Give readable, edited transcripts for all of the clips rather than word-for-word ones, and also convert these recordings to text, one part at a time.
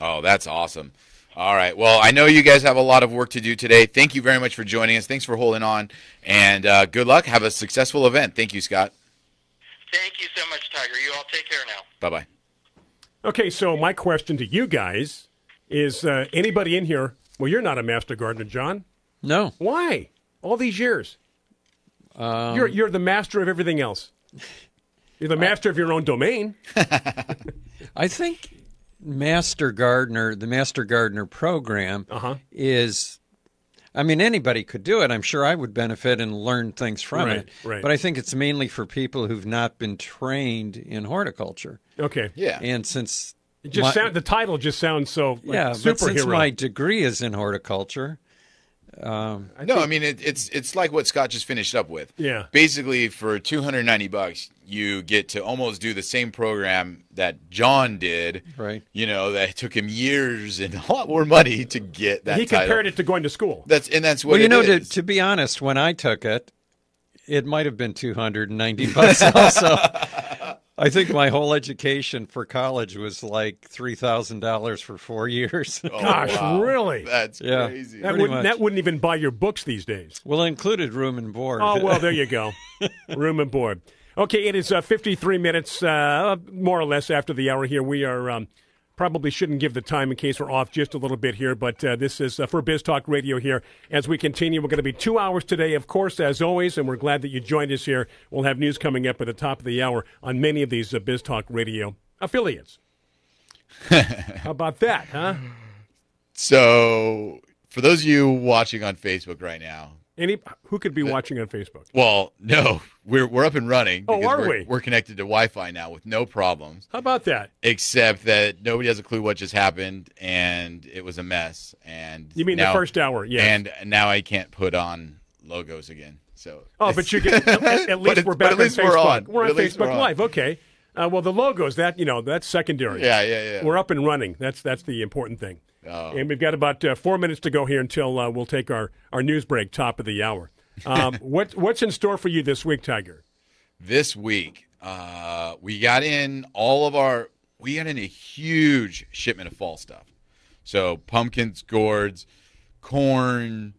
Oh, that's awesome. All right. Well, I know you guys have a lot of work to do today. Thank you very much for joining us. Thanks for holding on. And good luck. Have a successful event. Thank you, Scott. Thank you so much, Tiger. You all take care now. Bye-bye. Okay, so my question to you guys is anybody in here, well, you're not a master gardener, John. No. Why? All these years. You're the master of everything else. You're the master of your own domain. I think the Master Gardener program is, I mean, anybody could do it. I'm sure I would benefit and learn things from it. Right. But I think it's mainly for people who've not been trained in horticulture. Okay. Yeah. And since the title just sounds so superhero. But since my degree is in horticulture. I mean it's like what Scott just finished up with. Yeah. Basically, for $290, you get to almost do the same program that John did. Right. You know, that took him years and a lot more money to get that. He compared it to going to school. That's what. Well, it is. to be honest, when I took it, it might have been $290 also. I think my whole education for college was like $3,000 for 4 years. Oh, Gosh, wow. really? That's crazy. That wouldn't even buy your books these days. Well, it included room and board. Oh, well, there you go. Room and board. Okay, it is 53 minutes, more or less, after the hour here. We are probably shouldn't give the time in case we're off just a little bit here, but this is for Biz Talk Radio here. As we continue, we're going to be 2 hours today, of course, as always, and we're glad that you joined us here. We'll have news coming up at the top of the hour on many of these Biz Talk Radio affiliates. How about that, huh? So, for those of you watching on Facebook right now, who could be watching on Facebook? Well, no, we're up and running. Oh, are we? We're connected to Wi-Fi now with no problems. How about that? Except that nobody has a clue what just happened, and it was a mess. And you mean now, the first hour? Yes. And now I can't put on logos again. So. But you can. At least we're back on Facebook. We're on Facebook Live. Okay. Well, the logos that's secondary. Yeah. We're up and running. That's the important thing. Oh. And we've got about 4 minutes to go here until we'll take our news break, top of the hour. What's in store for you this week, Tiger? This week, we got in a huge shipment of fall stuff. So pumpkins, gourds, corn,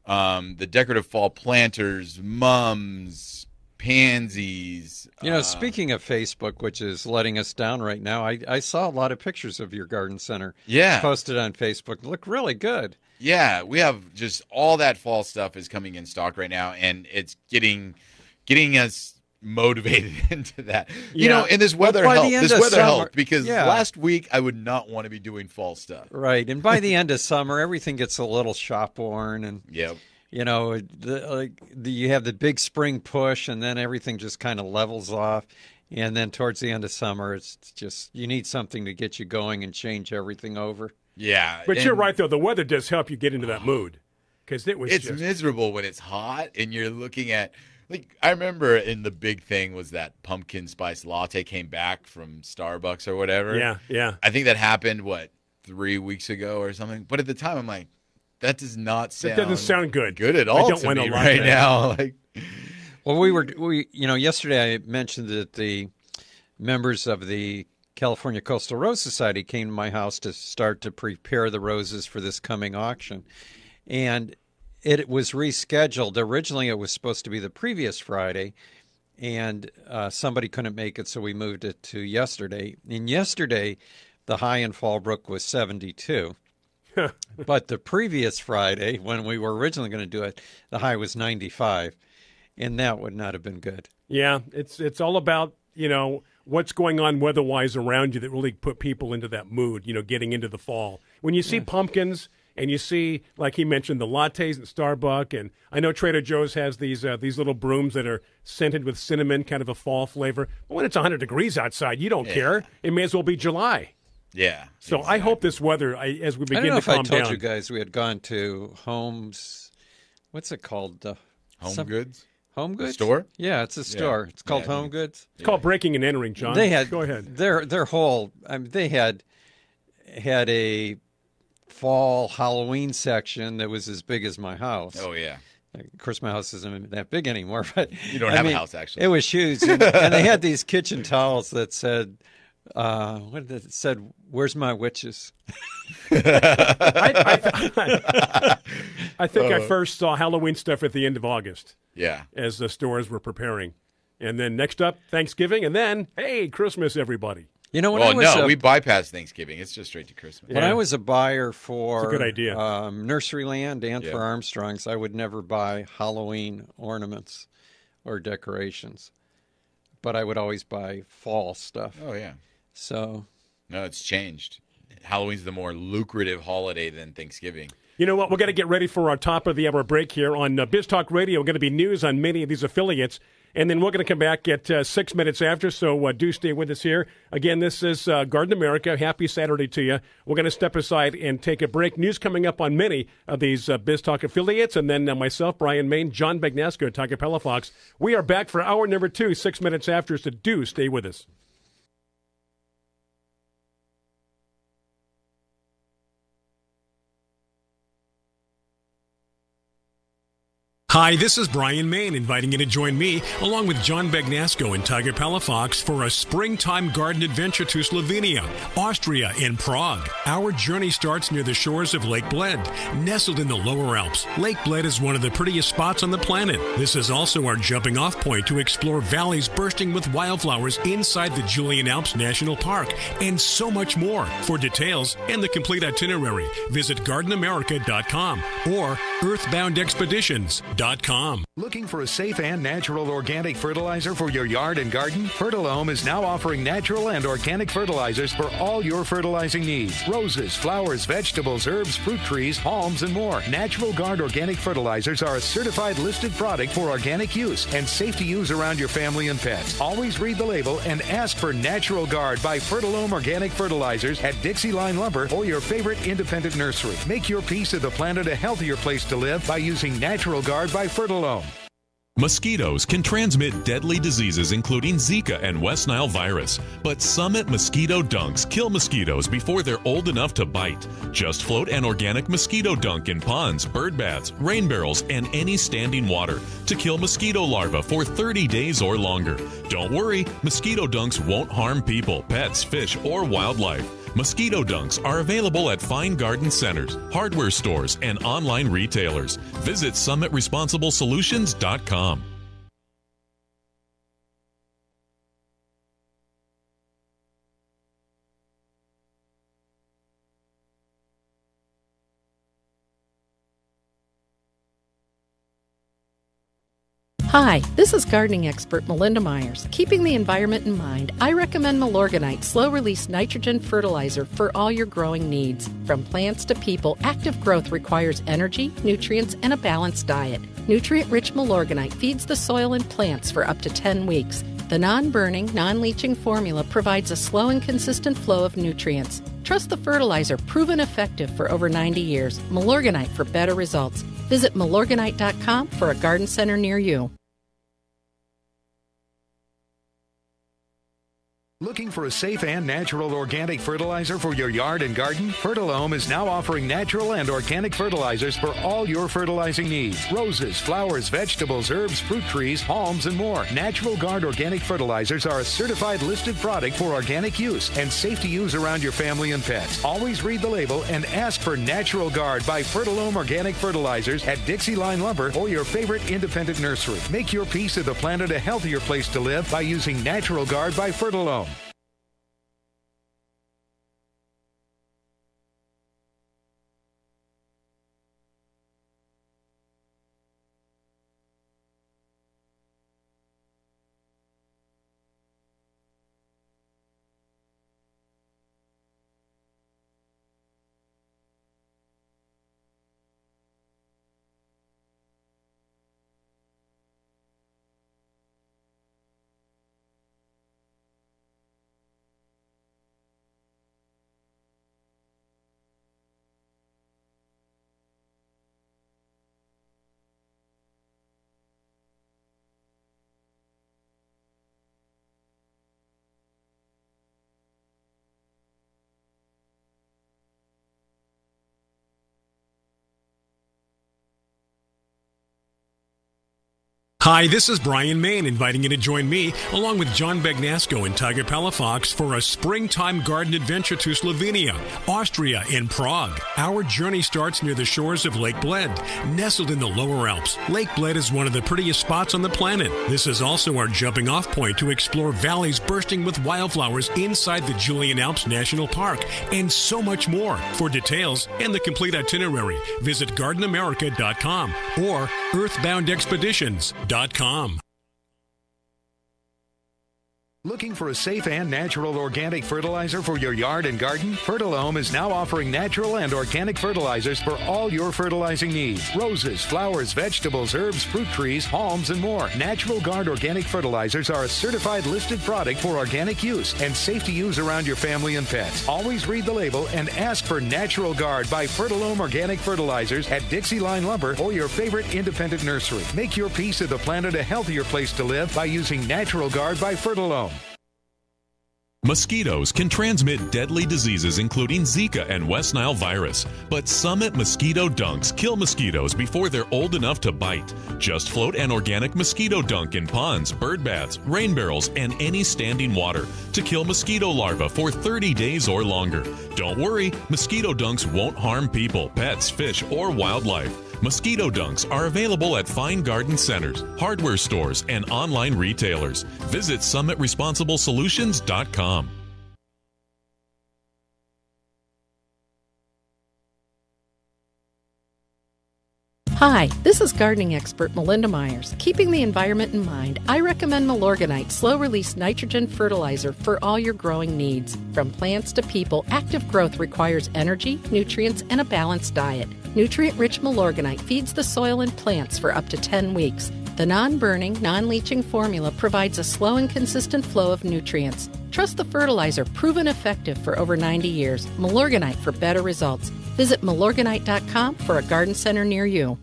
the decorative fall planters, mums, pansies. Speaking of Facebook, which is letting us down right now, I saw a lot of pictures of your garden center posted on Facebook. They look really good. Yeah, we have just all that fall stuff is coming in stock right now, and it's getting us motivated into that. Yeah. And this weather helped because last week I would not want to be doing fall stuff. Right, and by the end of summer, everything gets a little shop worn, and yep. You have the big spring push, and then everything just kind of levels off. And then towards the end of summer, it's just you need something to get you going and change everything over. Yeah. But you're right, though. The weather does help you get into that mood. Because it's miserable when it's hot and you're looking at I remember the big thing was that pumpkin spice latte came back from Starbucks or whatever. Yeah. I think that happened, 3 weeks ago or something. But at the time, I'm like, that does not sound. That doesn't sound good. Good at all to me right now. Well, yesterday I mentioned that the members of the California Coastal Rose Society came to my house to start to prepare the roses for this coming auction. And it was rescheduled. Originally, it was supposed to be the previous Friday, and somebody couldn't make it, so we moved it to yesterday. And yesterday, the high in Fallbrook was 72. But the previous Friday, when we were originally going to do it, the high was 95, and that would not have been good. Yeah, it's all about, what's going on weather-wise around you that really put people into that mood, getting into the fall. When you see pumpkins and you see, like he mentioned, the lattes at Starbucks, and I know Trader Joe's has these little brooms that are scented with cinnamon, kind of a fall flavor. But when it's 100 degrees outside, you don't care. It may as well be July. Yeah. So exactly. I hope this weather, as we begin to calm down. I don't know if I told you guys we had gone to Homes. What's it called? Home Goods? Home Goods? A store? Yeah, it's a store. It's called Home Goods. It's called Breaking and Entering, John. Go ahead. Their whole, they had a fall Halloween section that was as big as my house. Oh, yeah. Of course, my house isn't that big anymore. But you don't have a house, actually. It was huge. And they had these kitchen towels that said, what did it said? Where's my witches? I think I first saw Halloween stuff at the end of August Yeah. as the stores were preparing. And then next up, Thanksgiving, and then, hey, Christmas, everybody. You know, when Well, I was no, we bypass Thanksgiving. It's just straight to Christmas. when Yeah. I was a buyer for It's a good idea. Nurseryland and Yeah. for Armstrong's, I would never buy Halloween ornaments or decorations, but I would always buy fall stuff. Oh, yeah. So No, it's changed. Halloween's the more lucrative holiday than Thanksgiving. You know what? We're going to get ready for our top of the hour break here on Biz Talk Radio. We're going to be news on many of these affiliates. And then we're going to come back at 6 minutes after, so do stay with us here. Again, this is Garden America. Happy Saturday to you. We're going to step aside and take a break. News coming up on many of these Biz Talk affiliates. And then myself, Brian Main, John Bagnasco, Tiger Palafox. We are back for hour number 2, 6 minutes after, so do stay with us. Hi, this is Brian Main inviting you to join me, along with John Bagnasco and Tiger Palafox, for a springtime garden adventure to Slovenia, Austria, and Prague. Our journey starts near the shores of Lake Bled. Nestled in the lower Alps, Lake Bled is one of the prettiest spots on the planet. This is also our jumping off point to explore valleys bursting with wildflowers inside the Julian Alps National Park, and so much more. For details and the complete itinerary, visit gardenamerica.com or earthboundexpeditions.com. Looking for a safe and natural organic fertilizer for your yard and garden? Fertilome is now offering natural and organic fertilizers for all your fertilizing needs. Roses, flowers, vegetables, herbs, fruit trees, palms, and more. Natural Guard organic fertilizers are a certified listed product for organic use and safe to use around your family and pets. Always read the label and ask for Natural Guard by Fertilome Organic Fertilizers at Dixie Line Lumber or your favorite independent nursery. Make your piece of the planet a healthier place to live by using Natural Guard by Fertilome. Mosquitoes can transmit deadly diseases including Zika and West Nile virus, but Summit Mosquito Dunks kill mosquitoes before they're old enough to bite. Just float an organic mosquito dunk in ponds, bird baths, rain barrels, and any standing water to kill mosquito larvae for 30 days or longer. Don't worry, mosquito dunks won't harm people, pets, fish, or wildlife. Mosquito dunks are available at fine garden centers, hardware stores, and online retailers. Visit SummitResponsibleSolutions.com. Hi, this is gardening expert Melinda Myers. Keeping the environment in mind, I recommend Milorganite slow-release nitrogen fertilizer for all your growing needs. From plants to people, active growth requires energy, nutrients, and a balanced diet. Nutrient-rich Milorganite feeds the soil and plants for up to 10 weeks. The non-burning, non-leaching formula provides a slow and consistent flow of nutrients. Trust the fertilizer, proven effective for over 90 years. Milorganite for better results. Visit Milorganite.com for a garden center near you. Looking for a safe and natural organic fertilizer for your yard and garden? Fertilome is now offering natural and organic fertilizers for all your fertilizing needs. Roses, flowers, vegetables, herbs, fruit trees, palms, and more. Natural Guard organic fertilizers are a certified listed product for organic use and safe to use around your family and pets. Always read the label and ask for Natural Guard by Fertilome Organic Fertilizers at Dixie Line Lumber or your favorite independent nursery. Make your piece of the planet a healthier place to live by using Natural Guard by Fertilome. Hi, this is Brian Main inviting you to join me, along with John Bagnasco and Tiger Palafox, for a springtime garden adventure to Slovenia, Austria, and Prague. Our journey starts near the shores of Lake Bled, nestled in the lower Alps. Lake Bled is one of the prettiest spots on the planet. This is also our jumping off point to explore valleys bursting with wildflowers inside the Julian Alps National Park, and so much more. For details and the complete itinerary, visit gardenamerica.com or earthboundexpeditions.com. Looking for a safe and natural organic fertilizer for your yard and garden? Fertilome is now offering natural and organic fertilizers for all your fertilizing needs. Roses, flowers, vegetables, herbs, fruit trees, palms, and more. Natural Guard organic fertilizers are a certified listed product for organic use and safe to use around your family and pets. Always read the label and ask for Natural Guard by Fertilome Organic Fertilizers at Dixie Line Lumber or your favorite independent nursery. Make your piece of the planet a healthier place to live by using Natural Guard by Fertilome. Mosquitoes can transmit deadly diseases including Zika and West Nile virus, but Summit Mosquito Dunks kill mosquitoes before they're old enough to bite. Just float an organic mosquito dunk in ponds, bird baths, rain barrels, and any standing water to kill mosquito larvae for 30 days or longer. Don't worry, mosquito dunks won't harm people, pets, fish, or wildlife. Mosquito dunks are available at fine garden centers, hardware stores, and online retailers. Visit SummitResponsibleSolutions.com. Hi, this is gardening expert Melinda Myers. Keeping the environment in mind, I recommend Milorganite slow-release nitrogen fertilizer for all your growing needs. From plants to people, active growth requires energy, nutrients, and a balanced diet. Nutrient-rich Milorganite feeds the soil and plants for up to 10 weeks. The non-burning, non-leaching formula provides a slow and consistent flow of nutrients. Trust the fertilizer, proven effective for over 90 years. Milorganite for better results. Visit Milorganite.com for a garden center near you.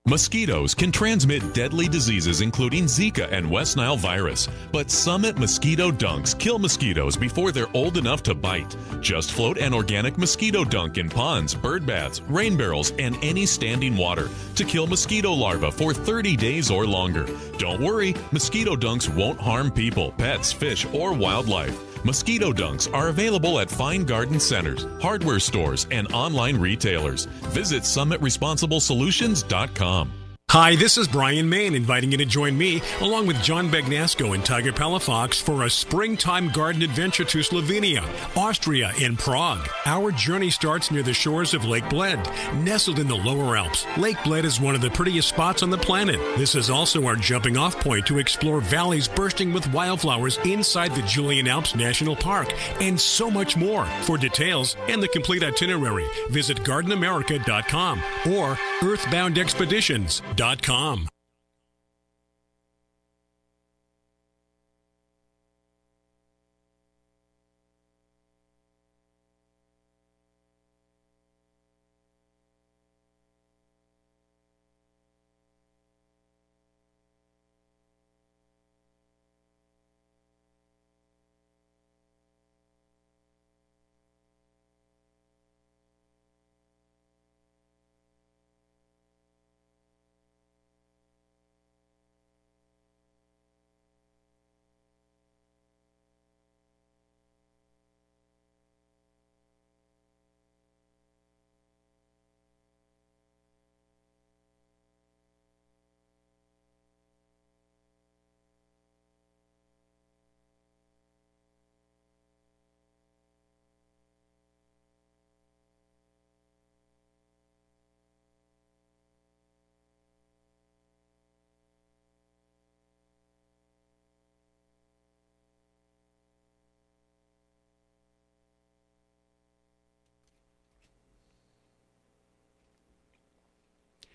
Mosquitoes can transmit deadly diseases including Zika and West Nile virus, but Summit Mosquito Dunks kill mosquitoes before they're old enough to bite. Just float an organic mosquito dunk in ponds, bird baths, rain barrels, and any standing water to kill mosquito larvae for 30 days or longer. Don't worry, mosquito dunks won't harm people, pets, fish, or wildlife. Mosquito dunks are available at fine garden centers, hardware stores, and online retailers. Visit SummitResponsibleSolutions.com. Hi, this is Brian Main inviting you to join me, along with John Bagnasco and Tiger Palafox, for a springtime garden adventure to Slovenia, Austria, and Prague. Our journey starts near the shores of Lake Bled, nestled in the lower Alps. Lake Bled is one of the prettiest spots on the planet. This is also our jumping off point to explore valleys bursting with wildflowers inside the Julian Alps National Park, and so much more. For details and the complete itinerary, visit gardenamerica.com or earthboundexpeditions.com.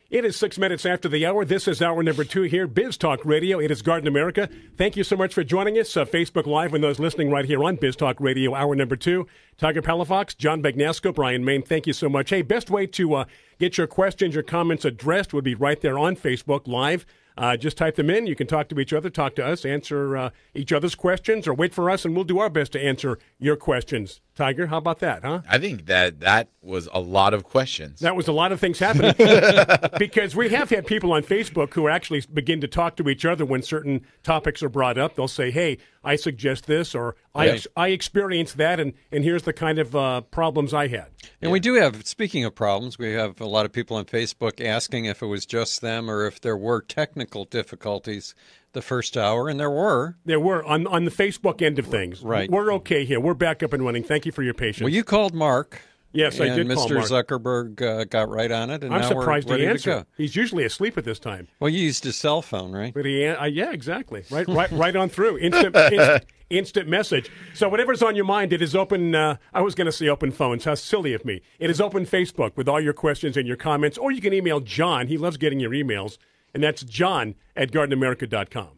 It is 6 minutes after the hour. This is hour number 2 here, Biz Talk Radio. It is Garden America. Thank you so much for joining us. Facebook Live and those listening right here on Biz Talk Radio, hour number 2. Tiger Palafox, John Bagnasco, Brian Main, thank you so much. Hey, best way to get your questions, your comments addressed would be right there on Facebook Live. Just type them in. You can talk to each other, talk to us, answer each other's questions, or wait for us, and we'll do our best to answer your questions. Tiger, how about that, huh? I think that was a lot of questions. That was a lot of things happening because we have had people on Facebook who actually begin to talk to each other when certain topics are brought up. They'll say, hey, I suggest this, or I experienced that, and here's the kind of problems I had. And we do have, speaking of problems, we have a lot of people on Facebook asking if it was just them or if there were technical difficulties the first hour, and there were. There were on the Facebook end of things. Right. We're okay here. We're back up and running. Thank you for your patience. Well, you called Mark. Yes, I did call Mr. Mark. Zuckerberg got right on it, and I'm now surprised we're ready he to answered. go. He's usually asleep at this time. Well, you used his cell phone, right? But yeah, exactly. Right on through. Instant message. So whatever's on your mind, it is open. I was going to say open phones. How silly of me. It is open Facebook with all your questions and your comments, or you can email John. He loves getting your emails, and that's john@gardenamerica.com.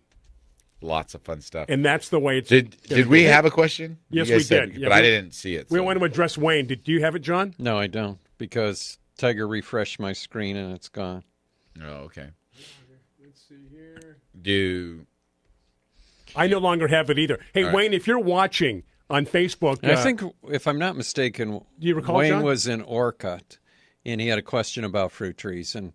Lots of fun stuff. And that's the way it's. Did we have a question? Yes, You guys we said, did. but Yeah, I didn't see it. We so. want to address Wayne. Do you have it, John? No, I don't, because Tiger refreshed my screen and it's gone. Oh, okay. Let's see here. I I no longer have it either. Hey, All right. Wayne, if you're watching on Facebook. I think, if I'm not mistaken, Do you recall, Wayne John? was in Orcutt, and he had a question about fruit trees. And,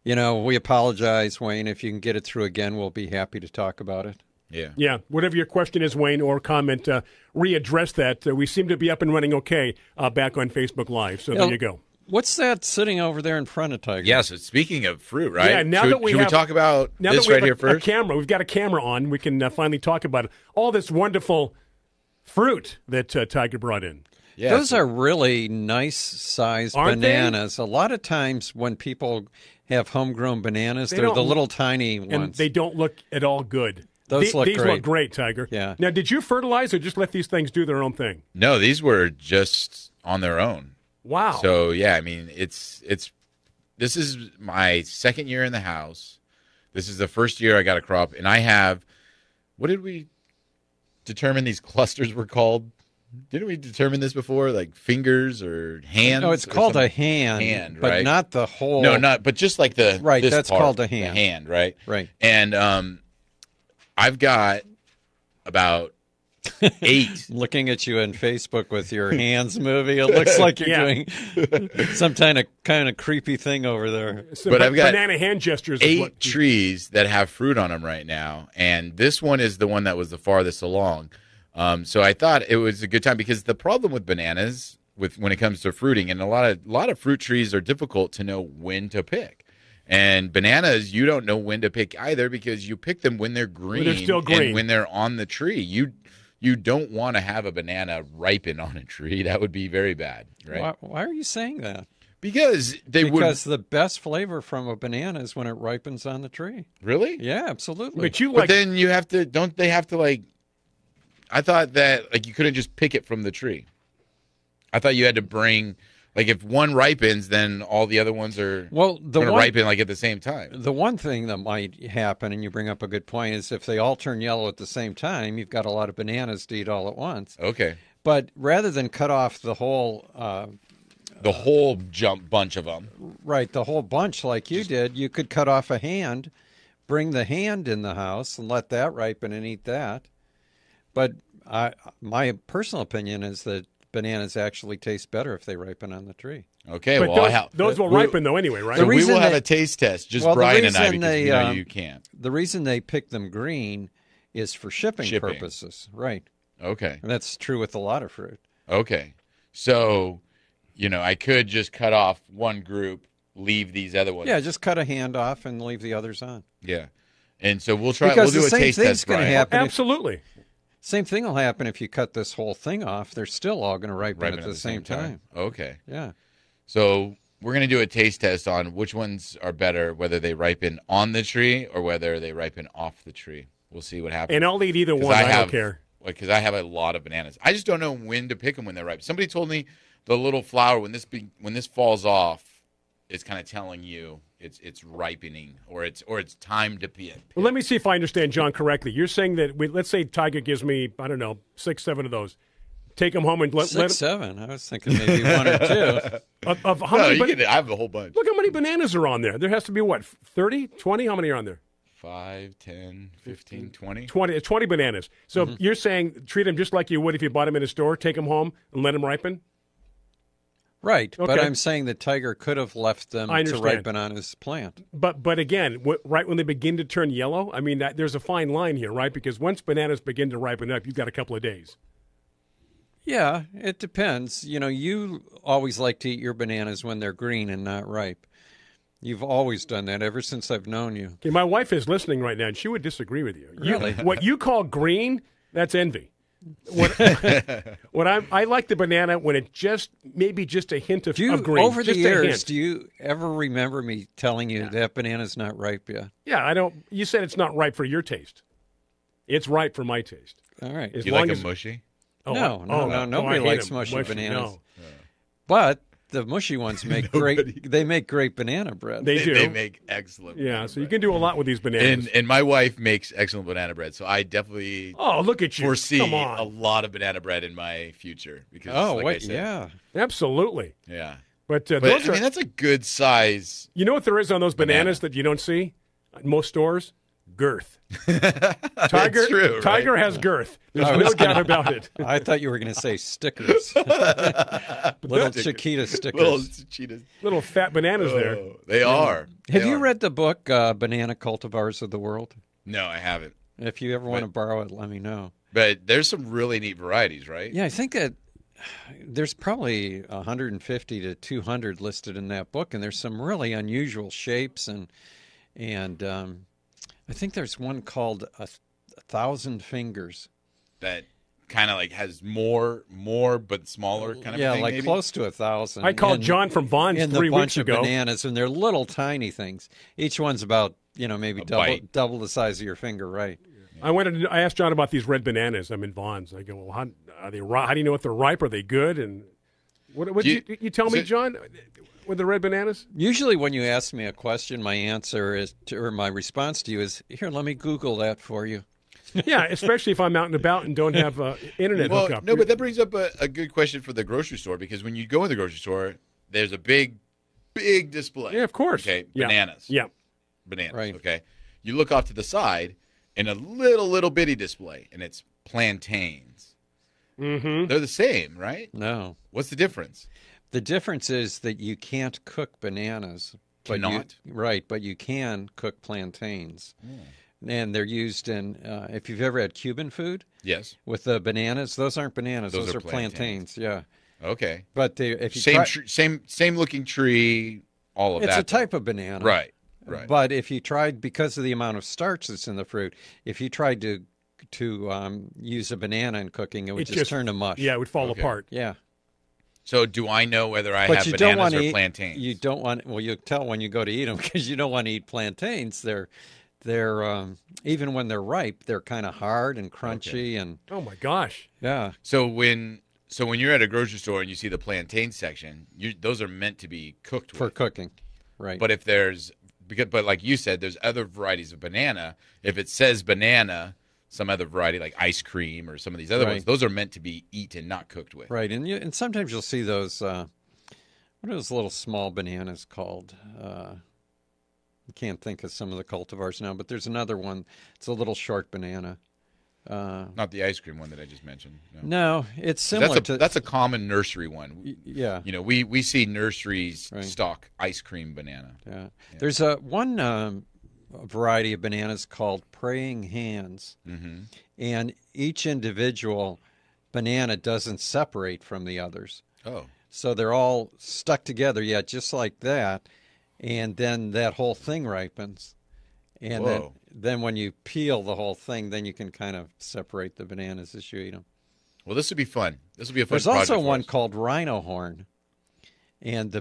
you know, we apologize, Wayne. If you can get it through again, we'll be happy to talk about it. Yeah. Yeah, whatever your question is, Wayne, or comment, readdress that. We seem to be up and running okay back on Facebook Live. So there you go. What's that sitting over there in front of Tiger? Yeah, so speaking of fruit, right? Yeah, now should, that we should have- we talk about Now this that we right have here a first? camera, we've got a camera on. We can finally talk about it. All this wonderful fruit that Tiger brought in. Yeah, Those so- are really nice-sized Aren't they? bananas. A lot of times when people have homegrown bananas, They they're the don't- little tiny And ones. they don't look at all good. Those look these great. look great, Tiger. Yeah. Now, did you fertilize or just let these things do their own thing? No, these were just on their own. Wow. So yeah, I mean, it's this is my second year in the house. This is the first year I got a crop, and I have. What did we determine these clusters were called? Didn't we determine this before? Like fingers or hands? No, it's or called a something? hand, but right? not the whole. No, not. But just like the Right, this that's part, called a the hand. hand, right? Right. And I've got about 8. Looking at you on Facebook with your hands moving, it looks like you're Yeah. doing some kind of creepy thing over there. So but I've got banana hand gestures. is 8 what- trees that have fruit on them right now, and this one is the one that was the farthest along. So I thought it was a good time, because the problem with bananas, when it comes to fruiting, and a lot of fruit trees are difficult to know when to pick. And bananas, you don't know when to pick either, because you pick them when they're green, they're still green. and when they're on the tree. You don't want to have a banana ripen on a tree. That would be very bad, right? Why are you saying that? Because Because the best flavor from a banana is when it ripens on the tree. really. Yeah, absolutely. But you But like then you have to. Don't they have to like? I thought that like you couldn't just pick it from the tree. I thought you had to bring like if one ripens, then all the other ones are Well, going to ripen like at the same time. The one thing that might happen, and you bring up a good point, is if they all turn yellow at the same time, you've got a lot of bananas to eat all at once. Okay, But rather than cut off the whole, the whole bunch of them. the whole bunch like you did, you could cut off a hand, bring the hand in the house, and let that ripen and eat that. But my personal opinion is that bananas actually taste better if they ripen on the tree. Okay, but well, those will ripen though anyway, right? So we reason will have they- a taste test, just Well, the Brian and I, reason because they, we know you can't. The reason they pick them green is for shipping purposes, right? Okay, And that's true with a lot of fruit. okay. So, I could just cut off one group, leave these other ones. Yeah, just cut a hand off and leave the others on. Yeah. And so we'll try. Because We'll do the a same taste thing's test, gonna Brian. happen. Absolutely. Same thing will happen if you cut this whole thing off. They're still all going to ripen at the same time. Okay. Yeah. So we're going to do a taste test on which ones are better, whether they ripen on the tree or whether they ripen off the tree. We'll see what happens. And I'll eat either one. I don't care. Because I have a lot of bananas. I just don't know when to pick them when they're ripe. Somebody told me the little flower, when this falls off, it's kind of telling you it's ripening or it's time to pick. Well, let me see if I understand John correctly. You're saying that let's say Tiger gives me, I don't know, 6, 7 of those. Take them home and let 6, 7. I was thinking maybe 1 or 2. of how No, many? you can, I have a whole bunch. Look how many bananas are on there. There has to be what, 30, 20? How many are on there? 5, 10, 15, 20. 20 bananas. So you're saying treat them just like you would if you bought them in a store, take them home and let them ripen? Right, Okay. but I'm saying that Tiger could have left them to ripen on his plant. But again, right when they begin to turn yellow, I mean, there's a fine line here, right? Because once bananas begin to ripen up, you've got a couple of days. Yeah, it depends. You know, you always like to eat your bananas when they're green and not ripe. You've always done that ever since I've known you. Okay, my wife is listening right now, and she would disagree with you. Really? What you call green, that's envy. I like the banana when it maybe just a hint of green. Over the just years, do you ever remember me telling you that banana's not ripe yet? Yeah, I don't. You said it's not ripe for your taste. It's ripe for my taste. All right. Do you like them mushy? No. Nobody likes mushy bananas. No. But the mushy ones make great. They make great banana bread. They do. They make excellent. Yeah, banana so you bread. can do a lot with these bananas. And my wife makes excellent banana bread, so I definitely look at you! foresee Come on. a lot of banana bread in my future. Because, I said, yeah. Absolutely. yeah. But But I mean, that's a good size. You know what there is on those bananas that you don't see at most stores? Girth. That's true, right? Tiger has girth. There's no doubt about it. I thought you were going to say stickers. Little Chiquita stickers. Little fat bananas there. They are. Have you read the book Banana Cultivars of the World? No, I haven't. If you ever want to borrow it, let me know. But there's some really neat varieties, right? Yeah, I think that there's probably 150 to 200 listed in that book, and there's some really unusual shapes, and I think there's one called a Thousand Fingers. That kind of like has more, but smaller kind of thing. Yeah, like maybe? close to 1,000. I called John from Vaughn's in 3 the weeks bunch ago. of bananas, and they're little tiny things. Each one's about maybe double the size of your finger, right? I asked John about these red bananas. I'm in Vaughn's. I go, well, how are they? How do you know if they're ripe? Are they good? And what you tell me, John, with the red bananas? Usually, when you ask me a question, my answer is, or my response to you is, "Here, let me Google that for you." Yeah, especially if I'm out and about and don't have internet hookup. No, but that brings up a good question for the grocery store, because when you go in the grocery store, there's a big display. Yeah, of course. Okay, Yeah. bananas. Yeah. Bananas. Right. Okay. You look off to the side, and a little bitty display, and it's plantains. Mm-hmm. They're the same, right? No. What's the difference? The difference is that you can't cook bananas. Cannot? But you can cook plantains. And they're used in, if you've ever had Cuban food. Yes. With the bananas, those aren't bananas. Those Those are are plantains. Yeah. Okay. But if you same looking tree, all of it's that. a type of banana. Right. But if you tried, because of the amount of starch that's in the fruit, if you tried to use a banana in cooking, it would just turn to mush. Yeah, it would fall apart. Yeah. So do I know whether I But have you don't bananas want or to plantains? You don't want. Well, you'll tell when you go to eat them, because you don't want to eat plantains. They're even when they're ripe, they're kind of hard and crunchy and. Oh my gosh. Yeah. So when you're at a grocery store and you see the plantain section, those are meant to be cooked For with. cooking, right? But but like you said, there's other varieties of banana. If it says banana, some other variety like ice cream or some of these other ones, those are meant to be eaten, not cooked with. Right, and sometimes you'll see those. What are those little small bananas called? I can't think of some of the cultivars now, but there's another one. It's a little short banana. Not the ice cream one that I just mentioned. No, it's similar to. That's a common nursery one. Yeah. We see nurseries stock ice cream banana. Yeah. There's one variety of bananas called praying hands, and each individual banana doesn't separate from the others. Oh. So they're all stuck together, just like that, and then that whole thing ripens. And then when you peel the whole thing, then you can kind of separate the bananas as you eat them. Well, this would be fun. This would be a fun There's project also for one us. called rhino horn, and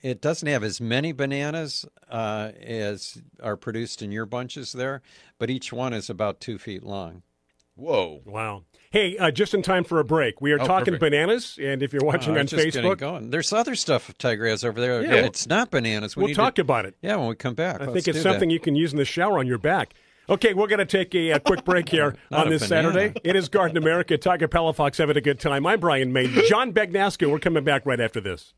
it doesn't have as many bananas as are produced in your bunches there, but each one is about 2 feet long. Whoa. Wow. Hey, just in time for a break. We are talking perfect. bananas, and if you're watching on just getting Facebook, going. There's other stuff Tiger has over there. Yeah, It's not bananas. we'll talk about it. Yeah, when we come back. I think it's something you can use in the shower on your back. Okay, we're going to take a quick break here on this Saturday. It is Garden America. Tiger Palafox having a good time. I'm Brian May. John Bagnaska. We're coming back right after this.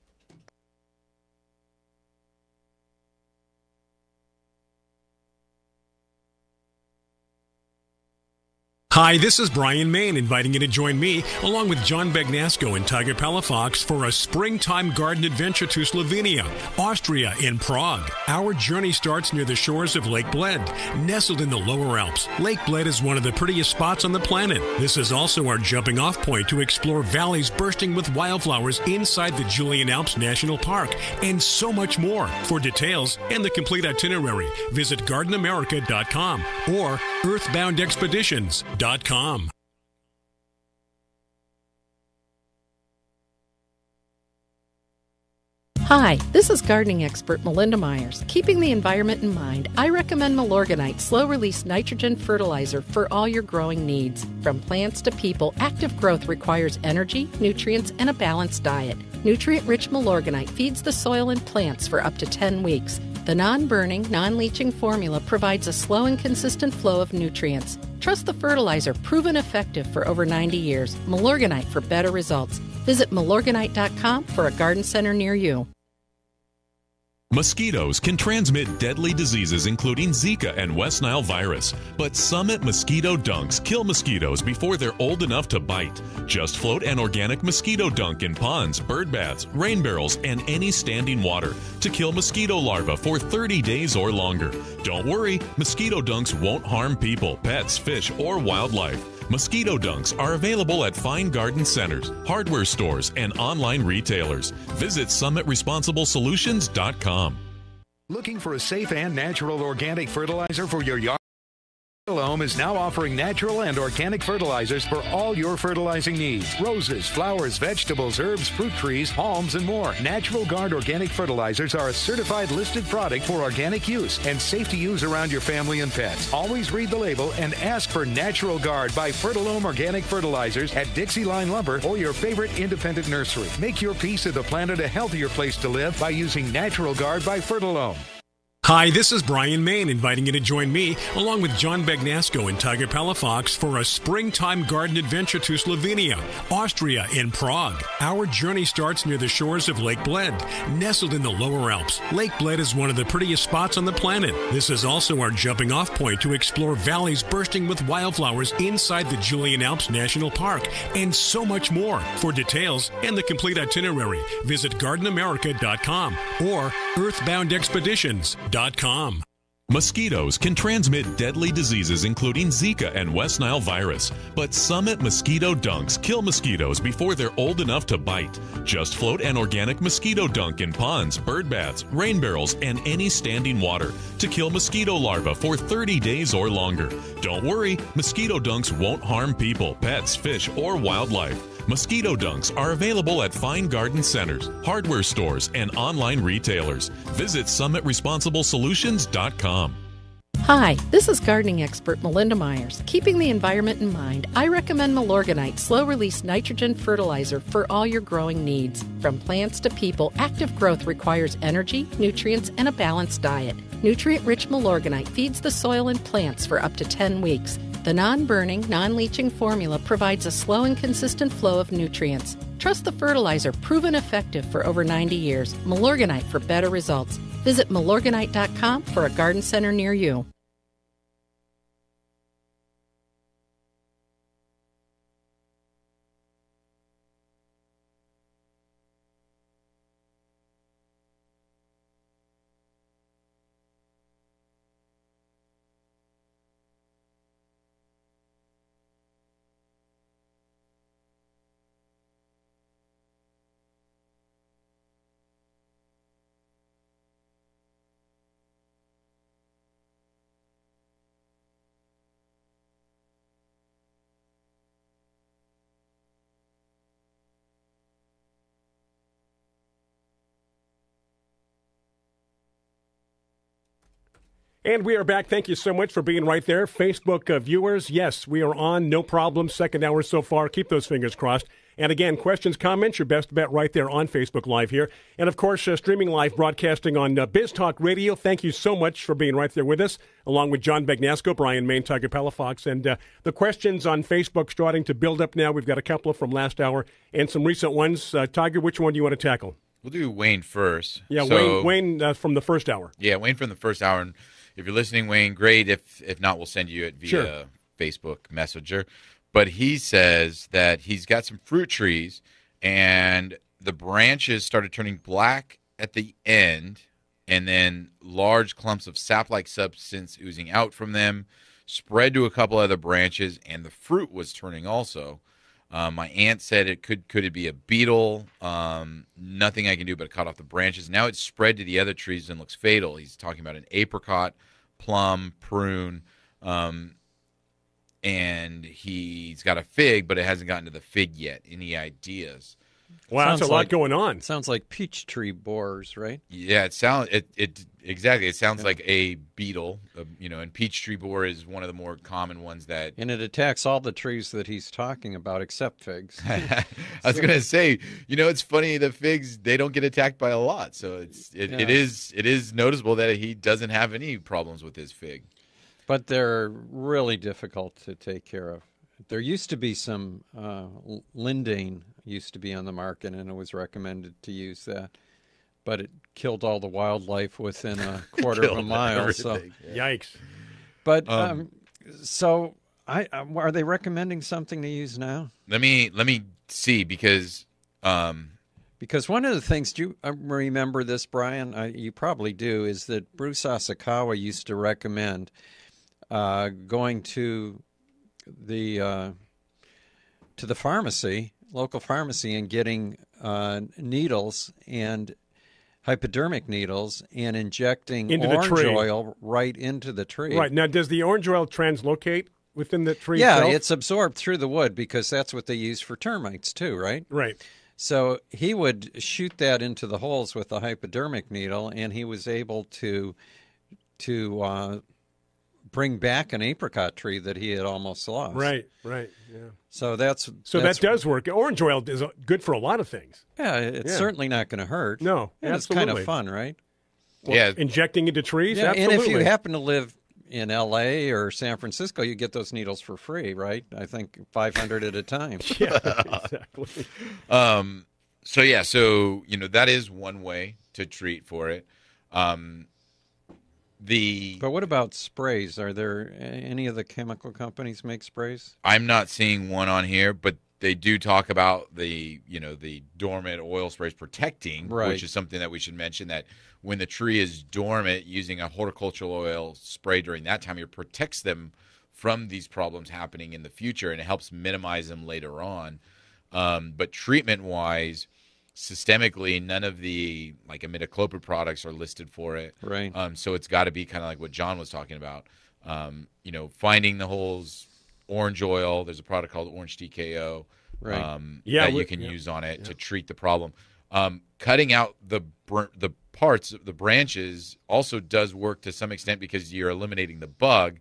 Hi, this is Brian Main inviting you to join me, along with John Begnasco and Tiger Palafox, for a springtime garden adventure to Slovenia, Austria, and Prague. Our journey starts near the shores of Lake Bled, nestled in the lower Alps. Lake Bled is one of the prettiest spots on the planet. This is also our jumping-off point to explore valleys bursting with wildflowers inside the Julian Alps National Park, and so much more. For details and the complete itinerary, visit GardenAmerica.com or EarthboundExpeditions.com. Hi, this is gardening expert Melinda Myers. Keeping the environment in mind, I recommend Milorganite slow-release nitrogen fertilizer for all your growing needs. From plants to people, active growth requires energy, nutrients, and a balanced diet. Nutrient-rich Milorganite feeds the soil and plants for up to 10 weeks. The non-burning, non-leaching formula provides a slow and consistent flow of nutrients. Trust the fertilizer, proven effective for over 90 years. Milorganite for better results. Visit Milorganite.com for a garden center near you. Mosquitoes can transmit deadly diseases including Zika and West Nile virus, but Summit Mosquito Dunks kill mosquitoes before they're old enough to bite. Just float an organic mosquito dunk in ponds, bird baths, rain barrels, and any standing water to kill mosquito larvae for 30 days or longer. Don't worry, mosquito dunks won't harm people, pets, fish, or wildlife. Mosquito dunks are available at fine garden centers, hardware stores, and online retailers. Visit SummitResponsibleSolutions.com. Looking for a safe and natural organic fertilizer for your yard? Fertilome is now offering natural and organic fertilizers for all your fertilizing needs. Roses, flowers, vegetables, herbs, fruit trees, palms, and more. Natural Guard organic fertilizers are a certified listed product for organic use and safe to use around your family and pets. Always read the label and ask for Natural Guard by Fertilome Organic Fertilizers at Dixie Line Lumber or your favorite independent nursery. Make your piece of the planet a healthier place to live by using Natural Guard by Fertilome. Hi, this is Brian Main inviting you to join me, along with John Begnasco and Tiger Palafox, for a springtime garden adventure to Slovenia, Austria, and Prague. Our journey starts near the shores of Lake Bled, nestled in the lower Alps. Lake Bled is one of the prettiest spots on the planet. This is also our jumping-off point to explore valleys bursting with wildflowers inside the Julian Alps National Park, and so much more. For details and the complete itinerary, visit GardenAmerica.com or EarthboundExpeditions.com. Mosquitoes can transmit deadly diseases including Zika and West Nile virus, but Summit Mosquito Dunks kill mosquitoes before they're old enough to bite. Just float an organic mosquito dunk in ponds, bird baths, rain barrels, and any standing water to kill mosquito larvae for 30 days or longer. Don't worry, mosquito dunks won't harm people, pets, fish, or wildlife. Mosquito dunks are available at fine garden centers, hardware stores, and online retailers. Visit SummitResponsibleSolutions.com. Hi, this is gardening expert Melinda Myers. Keeping the environment in mind, I recommend Milorganite slow-release nitrogen fertilizer for all your growing needs. From plants to people, active growth requires energy, nutrients, and a balanced diet. Nutrient-rich Milorganite feeds the soil and plants for up to 10 weeks. The non-burning, non-leaching formula provides a slow and consistent flow of nutrients. Trust the fertilizer, proven effective for over 90 years. Milorganite for better results. Visit Milorganite.com for a garden center near you. And we are back. Thank you so much for being right there. Facebook viewers, yes, we are on. No problem. Second hour so far. Keep those fingers crossed. And again, questions, comments, your best bet right there on Facebook Live here. And, of course, streaming live broadcasting on Biz Talk Radio. Thank you so much for being right there with us, along with John Begnasco, Brian Main, Tiger Palafox. And the questions on Facebook starting to build up now. We've got a couple from last hour and some recent ones. Tiger, which one do you want to tackle? We'll do Wayne first. Yeah, So, Wayne from the first hour. Yeah, Wayne from the first hour. And if you're listening, Wayne, great. If not, we'll send you it via Sure. Facebook Messenger. But he says that he's got some fruit trees, and the branches started turning black at the end, and then large clumps of sap-like substance oozing out from them, spread to a couple other branches, and the fruit was turning also. My aunt said could it be a beetle? Nothing I can do but cut off the branches. Now it's spread to the other trees and looks fatal. He's talking about an apricot, plum, prune, and he's got a fig, but it hasn't gotten to the fig yet. Any ideas? Wow, that's a lot going on. Sounds like peach tree borers, right? Yeah, it exactly. It sounds like a beetle, and peach tree borer is one of the more common ones that. And it attacks all the trees that he's talking about except figs. I was going to say, it's funny, the figs, they don't get attacked by a lot, so it is noticeable that he doesn't have any problems with his fig. But they're really difficult to take care of. There used to be some lindane used to be on the market, and it was recommended to use that. But it killed all the wildlife within a quarter of a mile. So, yikes! But so, are they recommending something to use now? Let me see because one of the things, do you remember this, Brian? You probably do. Is that Bruce Asakawa used to recommend going to the pharmacy, local pharmacy, and getting needles and hypodermic needles and injecting into orange the tree. Oil right into the tree. Right. Now, does the orange oil translocate within the tree Yeah, itself? it's absorbed through the wood because that's what they use for termites too, right? Right. So he would shoot that into the holes with a hypodermic needle, and he was able to bring back an apricot tree that he had almost lost. Right, yeah. So that does work. Orange oil is good for a lot of things. Yeah, it's certainly not going to hurt. No, and absolutely. It's kind of fun, right? Well, injecting into trees, yeah, absolutely. And if you happen to live in L.A. or San Francisco, you get those needles for free, right? I think 500 at a time. Yeah, exactly. So that is one way to treat for it. But what about sprays? Are there any of the chemical companies make sprays? I'm not seeing one on here, but they do talk about the dormant oil sprays protecting, right, which is something that we should mention, that when the tree is dormant, using a horticultural oil spray during that time, it protects them from these problems happening in the future, and it helps minimize them later on. But treatment-wise, systemically, none of the imidacloprid products are listed for it. Right. So it's got to be kind of like what John was talking about. Finding the holes, orange oil. There's a product called Orange TKO right. that you can use on it to treat the problem. Cutting out the parts, the branches, also does work to some extent because you're eliminating the bug,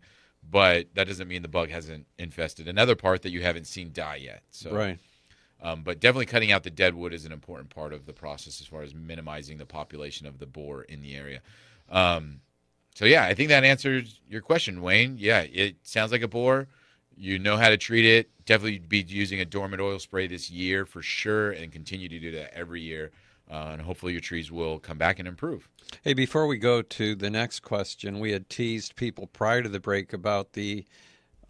but that doesn't mean the bug hasn't infested another part that you haven't seen die yet. So. Right. But definitely cutting out the dead wood is an important part of the process as far as minimizing the population of the boar in the area. I think that answers your question, Wayne. Yeah, it sounds like a boar. You know how to treat it. Definitely be using a dormant oil spray this year for sure, and continue to do that every year. And hopefully your trees will come back and improve. Hey, before we go to the next question, we had teased people prior to the break about the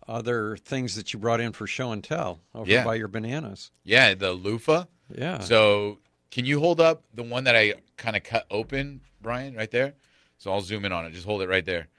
other things that you brought in for show and tell over by your bananas. Yeah, the loofah. Yeah. So can you hold up the one that I kind of cut open, Brian, right there? So I'll zoom in on it. Just hold it right there.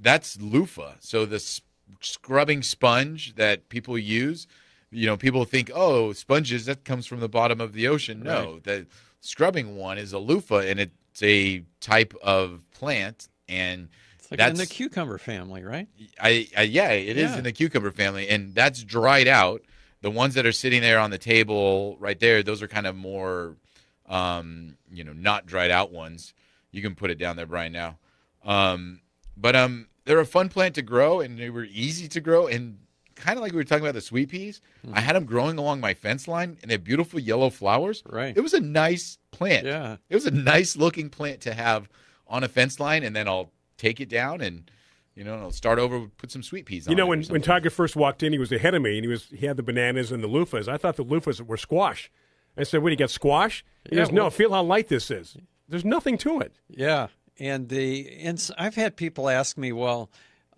That's loofah. So the scrubbing sponge that people use, people think, oh, sponges, that comes from the bottom of the ocean. No, right. The scrubbing one is a loofah, and it's a type of plant, and it's like in the cucumber family, right? It is in the cucumber family, and that's dried out. The ones that are sitting there on the table right there, those are kind of more, not dried out ones. You can put it down there, Brian, now. But they're a fun plant to grow, and they were easy to grow, and kind of like we were talking about the sweet peas. Mm-hmm. I had them growing along my fence line, and they have beautiful yellow flowers. Right. It was a nice plant. Yeah. It was a nice looking plant to have on a fence line, and then I'll take it down and I'll start over, put some sweet peas on it. When Tiger first walked in, he was ahead of me, and he had the bananas and the loofahs. I thought the loofahs were squash. I said, "What, you got squash?" He goes, "No, feel how light this is. There's nothing to it." Yeah. And I've had people ask me, well,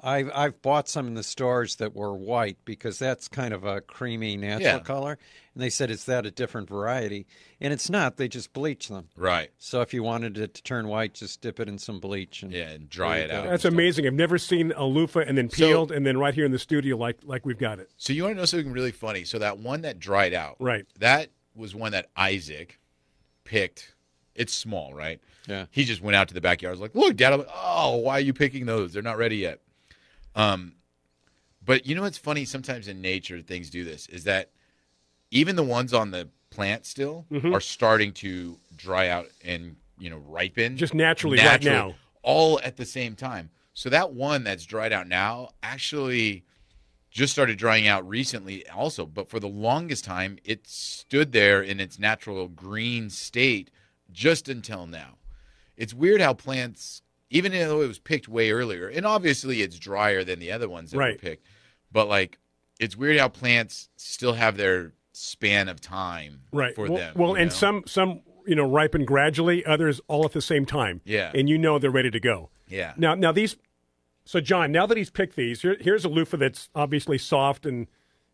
I've bought some in the stores that were white because that's kind of a creamy natural color. And they said, is that a different variety? And it's not. They just bleach them. Right. So if you wanted it to turn white, just dip it in some bleach. And dry it out. That's amazing. I've never seen a loofah and then peeled and then right here in the studio like we've got it. So you want to know something really funny? So that one that dried out, right? That was one that Isaac picked. It's small, right? Yeah. He just went out to the backyard. I was like, look, Dad. I'm like, oh, why are you picking those? They're not ready yet. But you know what's funny? Sometimes in nature, things do this. Is that even the ones on the plant still are starting to dry out and ripen just naturally right now, all at the same time. So that one that's dried out now actually just started drying out recently also. But for the longest time, it stood there in its natural green state just until now. It's weird how plants, even though it was picked way earlier, and obviously it's drier than the other ones that were picked, but it's weird how plants still have their span of time for them. Well, and some ripen gradually, others all at the same time. Yeah. And they're ready to go. Yeah. Now these, so John, now that he's picked these, here's a loofah that's obviously soft and,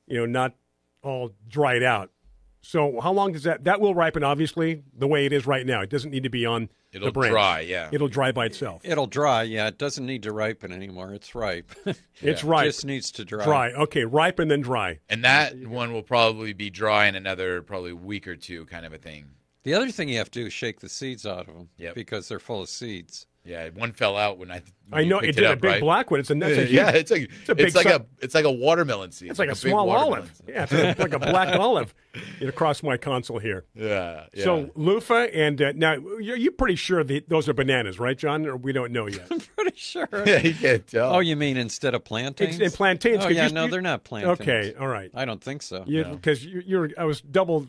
not all dried out. So how long does that will ripen, obviously, the way it is right now. It doesn't need to be on the branch. It'll dry, yeah. It'll dry by itself. It'll dry, yeah. It doesn't need to ripen anymore. It's ripe. It's ripe. It just needs to dry. Dry. Okay, ripe and then dry. And that one will probably be dry in another probably week or two, kind of a thing. The other thing you have to do is shake the seeds out of them because they're full of seeds. Yeah, one fell out when I know it did a big black one. It's like a watermelon seed. It's like a small olive. Yeah, it's like a black olive across my console here. Yeah. So loofah and now you're pretty sure those are bananas, right, John? Or we don't know yet. I'm pretty sure. Yeah, you can't tell. Oh, you mean instead of plantains? And plantains. Oh yeah, no, they're not plantains. Okay, all right. I don't think so. Because I was double,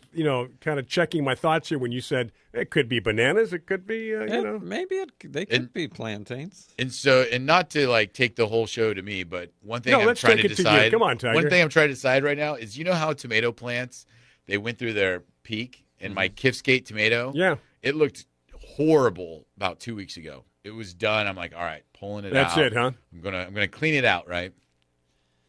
kind of checking my thoughts here when you said it could be bananas. It could be, maybe they could be plantains. And not to take the whole show to me, but one thing I'm trying to decide. Come on, Tiger. One thing I'm trying to decide right now is how tomato plants, they went through their peak, and my Kifskate tomato, it looked horrible about 2 weeks ago. It was done. I'm like, all right, pulling it out. That's it, huh? I'm gonna clean it out, right?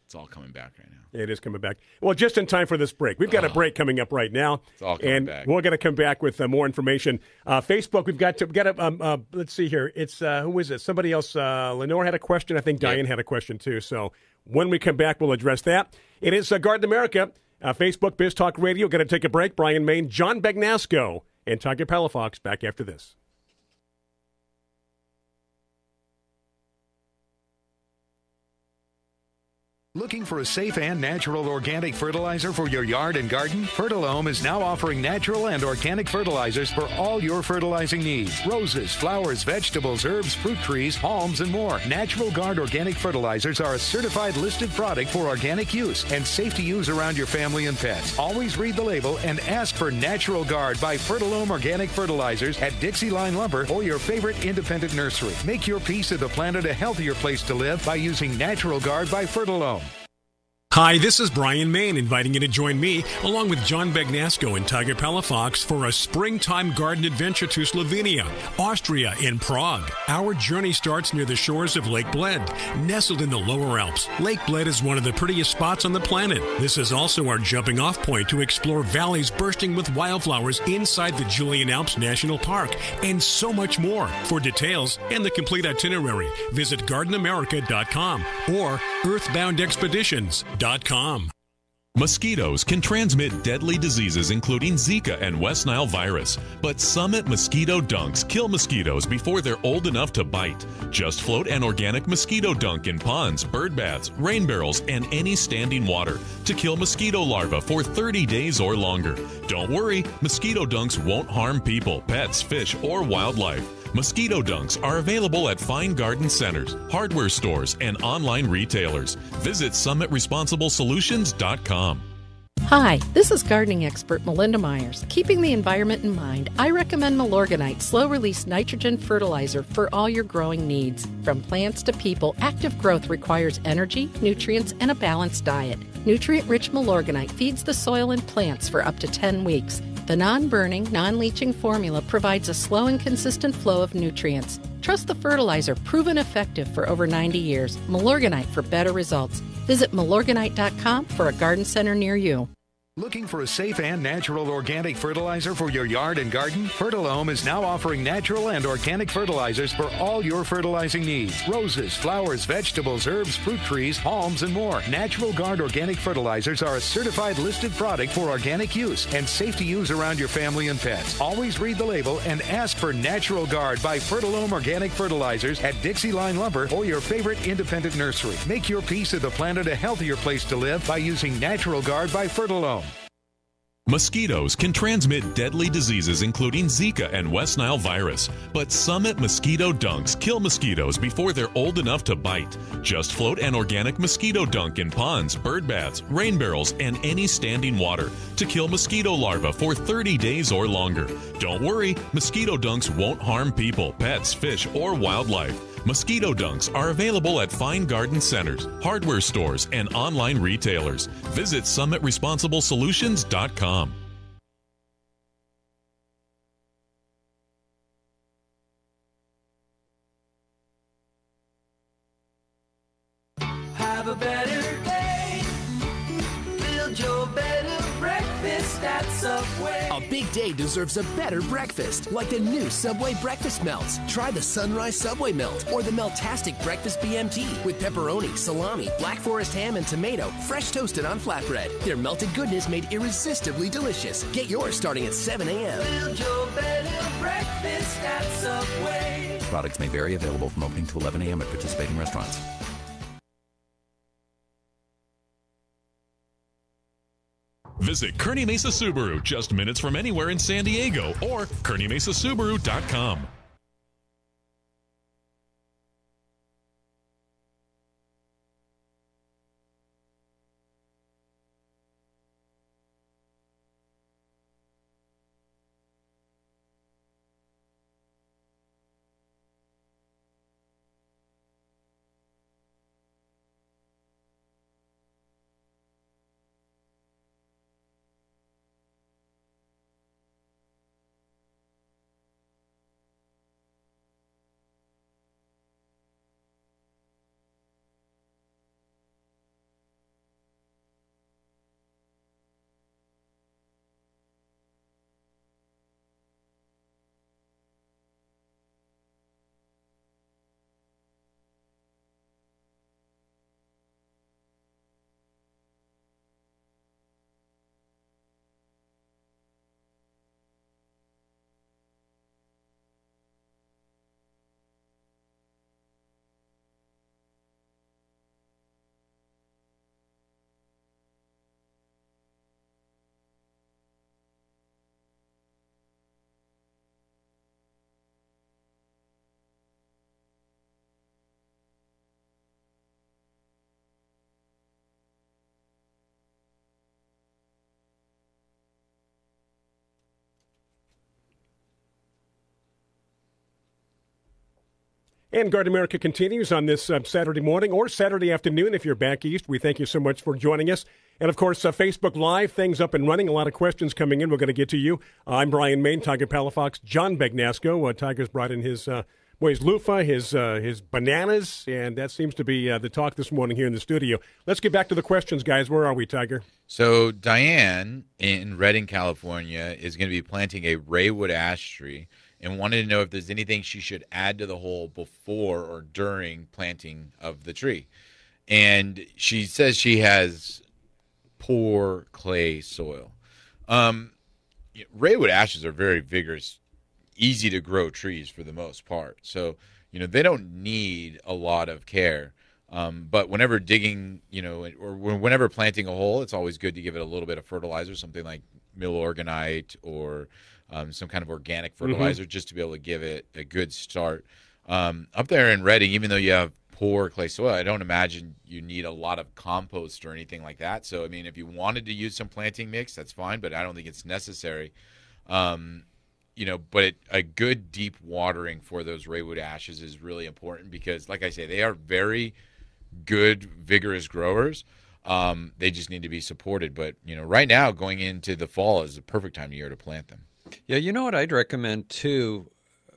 It's all coming back right now. Yeah, it is coming back. Well, just in time for this break. We've got a break coming up right now. It's all coming back. We're going to come back with more information. Facebook, we've got let's see here. It's, who is it? Somebody else. Lenore had a question. I think Diane had a question too. So when we come back, we'll address that. It is Garden America, Facebook, Biz Talk Radio. Going to take a break. Brian Main, John Bagnasco, and Tiger Palafox back after this. Looking for a safe and natural organic fertilizer for your yard and garden? Fertilome is now offering natural and organic fertilizers for all your fertilizing needs. Roses, flowers, vegetables, herbs, fruit trees, palms, and more. Natural Guard organic fertilizers are a certified listed product for organic use and safe to use around your family and pets. Always read the label and ask for Natural Guard by Fertilome Organic Fertilizers at Dixie Line Lumber or your favorite independent nursery. Make your piece of the planet a healthier place to live by using Natural Guard by Fertilome. Hi, this is Brian Main inviting you to join me, along with John Bagnasco and Tiger Palafox, for a springtime garden adventure to Slovenia, Austria, and Prague. Our journey starts near the shores of Lake Bled. Nestled in the lower Alps, Lake Bled is one of the prettiest spots on the planet. This is also our jumping-off point to explore valleys bursting with wildflowers inside the Julian Alps National Park, and so much more. For details and the complete itinerary, visit GardenAmerica.com or EarthboundExpeditions.com. Mosquitoes can transmit deadly diseases including Zika and West Nile virus, but Summit Mosquito Dunks kill mosquitoes before they're old enough to bite. Just float an organic mosquito dunk in ponds, bird baths, rain barrels, and any standing water to kill mosquito larvae for 30 days or longer. Don't worry, mosquito dunks won't harm people, pets, fish, or wildlife. Mosquito dunks are available at fine garden centers, hardware stores, and online retailers. Visit SummitResponsibleSolutions.com. Hi, this is gardening expert Melinda Myers. Keeping the environment in mind, I recommend Milorganite slow-release nitrogen fertilizer for all your growing needs. From plants to people, active growth requires energy, nutrients, and a balanced diet. Nutrient-rich Milorganite feeds the soil and plants for up to 10 weeks. The non-burning, non-leaching formula provides a slow and consistent flow of nutrients. Trust the fertilizer proven effective for over 90 years. Milorganite for better results. Visit milorganite.com for a garden center near you. Looking for a safe and natural organic fertilizer for your yard and garden? Fertilome is now offering natural and organic fertilizers for all your fertilizing needs. Roses, flowers, vegetables, herbs, fruit trees, palms, and more. Natural Guard organic fertilizers are a certified listed product for organic use and safe to use around your family and pets. Always read the label and ask for Natural Guard by Fertilome Organic Fertilizers at Dixie Line Lumber or your favorite independent nursery. Make your piece of the planet a healthier place to live by using Natural Guard by Fertilome. Mosquitoes can transmit deadly diseases including Zika and West Nile virus, but Summit Mosquito Dunks kill mosquitoes before they're old enough to bite. Just float an organic mosquito dunk in ponds, bird baths, rain barrels, and any standing water to kill mosquito larvae for 30 days or longer. Don't worry, mosquito dunks won't harm people, pets, fish, or wildlife. Mosquito dunks are available at fine garden centers, hardware stores, and online retailers. Visit SummitResponsibleSolutions.com. Have a better day. Build your better breakfast at Subway. A big day deserves a better breakfast, like the new Subway Breakfast Melts. Try the Sunrise Subway Melt or the Meltastic Breakfast BMT with pepperoni, salami, Black Forest ham, and tomato, fresh toasted on flatbread. Their melted goodness made irresistibly delicious. Get yours starting at 7 a.m. Build your better breakfast at Subway. Products may vary. Available from opening to 11 a.m. at participating restaurants. Visit Kearney Mesa Subaru, just minutes from anywhere in San Diego, or KearneyMesaSubaru.com. And Garden America continues on this Saturday morning or Saturday afternoon if you're back east. We thank you so much for joining us. And, of course, Facebook Live, things up and running. A lot of questions coming in. We're going to get to you. I'm Brian Main, Tiger Palafox, John Begnasco. Tiger's brought in his loofah, his bananas, and that seems to be the talk this morning here in the studio. Let's get back to the questions, guys. Where are we, Tiger? So Diane in Redding, California, is going to be planting a Raywood ash tree and wanted to know if there's anything she should add to the hole before or during planting of the tree. And she says she has poor clay soil. Raywood ashes are very vigorous, easy to grow trees for the most part. So, they don't need a lot of care. But whenever digging, or whenever planting a hole, it's always good to give it a little bit of fertilizer, something like millorganite or some kind of organic fertilizer, just to be able to give it a good start. Up there in Redding, even though you have poor clay soil, I don't imagine you need a lot of compost or anything like that. So, I mean, if you wanted to use some planting mix, that's fine, but I don't think it's necessary. But a good deep watering for those Raywood ashes is really important because, like I say, they are very good, vigorous growers. They just need to be supported. But, right now, going into the fall is the perfect time of year to plant them. Yeah, you know what I'd recommend, too,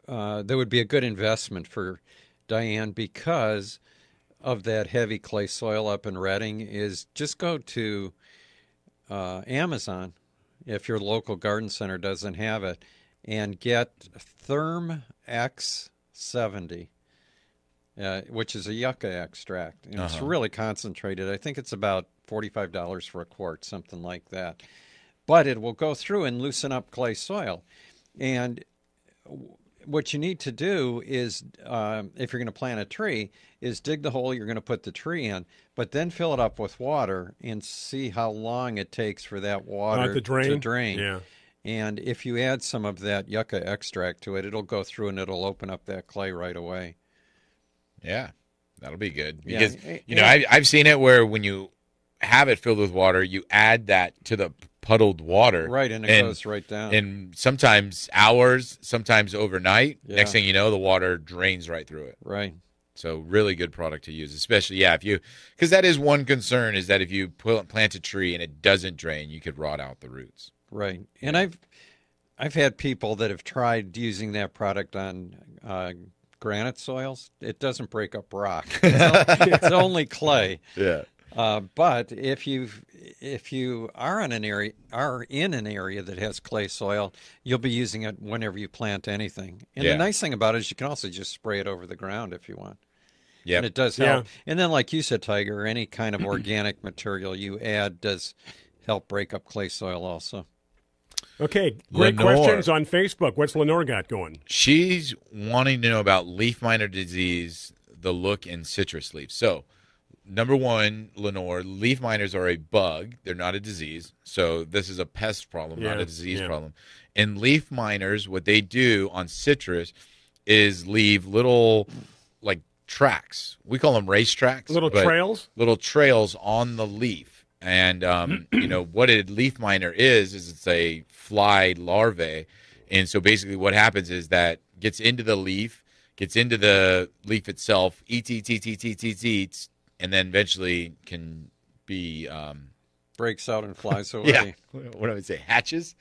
that would be a good investment for Diane because of that heavy clay soil up in Redding is just go to Amazon if your local garden center doesn't have it and get Therm X70, which is a yucca extract. And it's really concentrated. I think it's about $45 for a quart, something like that. But it will go through and loosen up clay soil. And what you need to do is, if you're going to plant a tree, is dig the hole you're going to put the tree in, but then fill it up with water and see how long it takes for that water to drain. Yeah. And if you add some of that yucca extract to it, it'll go through and it'll open up that clay right away. Yeah, that'll be good. Because, I've seen it where when you have it filled with water, you add that to the puddled water. Right, and it goes right down. And sometimes hours, sometimes overnight. Yeah. Next thing you know, the water drains right through it. Right. So really good product to use, especially, because that is one concern, is that if you plant a tree and it doesn't drain, you could rot out the roots. Right. And I've had people that have tried using that product on granite soils. It doesn't break up rock. It's only clay. Yeah. But if you are in an area that has clay soil, you'll be using it whenever you plant anything. And the nice thing about it is you can also just spray it over the ground if you want. Yeah, and it does help. Yeah. And then, like you said, Tiger, any kind of organic material you add does help break up clay soil also. Okay, great questions on Facebook. What's Lenore got going? She's wanting to know about leaf miner disease, the look in citrus leaves. So, number one, Lenore, leaf miners are a bug. They're not a disease. So this is a pest problem, not a disease problem. And leaf miners, what they do on citrus is leave little, like, tracks. We call them race tracks. Little trails? Little trails on the leaf. And, what a leaf miner is it's a fly larvae. And so basically what happens is that gets into the leaf itself, eats, and then eventually can be breaks out and flies away. Yeah, what do I say? Hatches?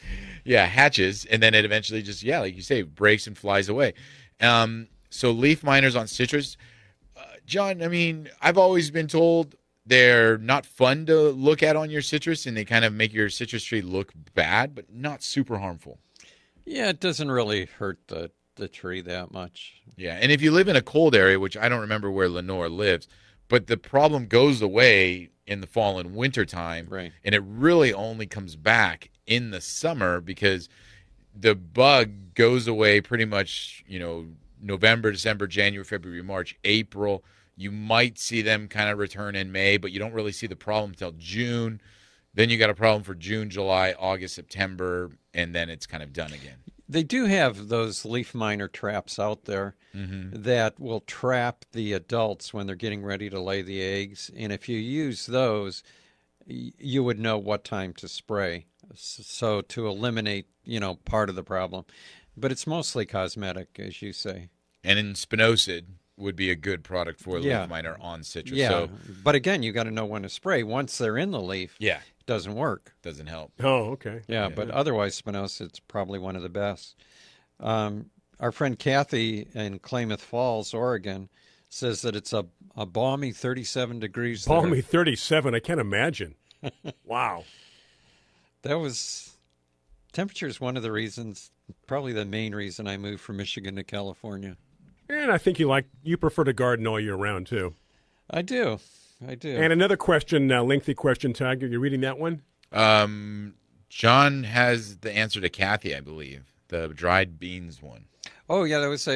Yeah, hatches, and then it eventually just like you say, breaks and flies away. So leaf miners on citrus, John. I mean, I've always been told they're not fun to look at on your citrus, and they kind of make your citrus tree look bad, but not super harmful. Yeah, it doesn't really hurt the tree that much. Yeah, and if you live in a cold area, which I don't remember where Lenore lives. But the problem goes away in the fall and winter time, right? And it really only comes back in the summer because the bug goes away pretty much, November, December, January, February, March, April. You might see them kind of return in May, but you don't really see the problem until June. Then you got a problem for June, July, August, September, and then it's kind of done again. They do have those leaf miner traps out there that will trap the adults when they're getting ready to lay the eggs. And if you use those, you would know what time to spray. So to eliminate, part of the problem. But it's mostly cosmetic, as you say. And in spinosad would be a good product for a leaf miner on citrus. Yeah, so, but again, you got to know when to spray. Once they're in the leaf, it doesn't work. Doesn't help. Oh, okay. Yeah, but otherwise, spinosad's probably one of the best. Our friend Kathy in Klamath Falls, Oregon, says that it's a balmy 37 degrees there. Balmy 37, I can't imagine. Wow. Temperature is one of the reasons, probably the main reason I moved from Michigan to California. And I think you prefer to garden all year round, too. I do. And another question, lengthy question, Tiger. You reading that one? John has the answer to Kathy, I believe, the dried beans one. Oh, yeah, that was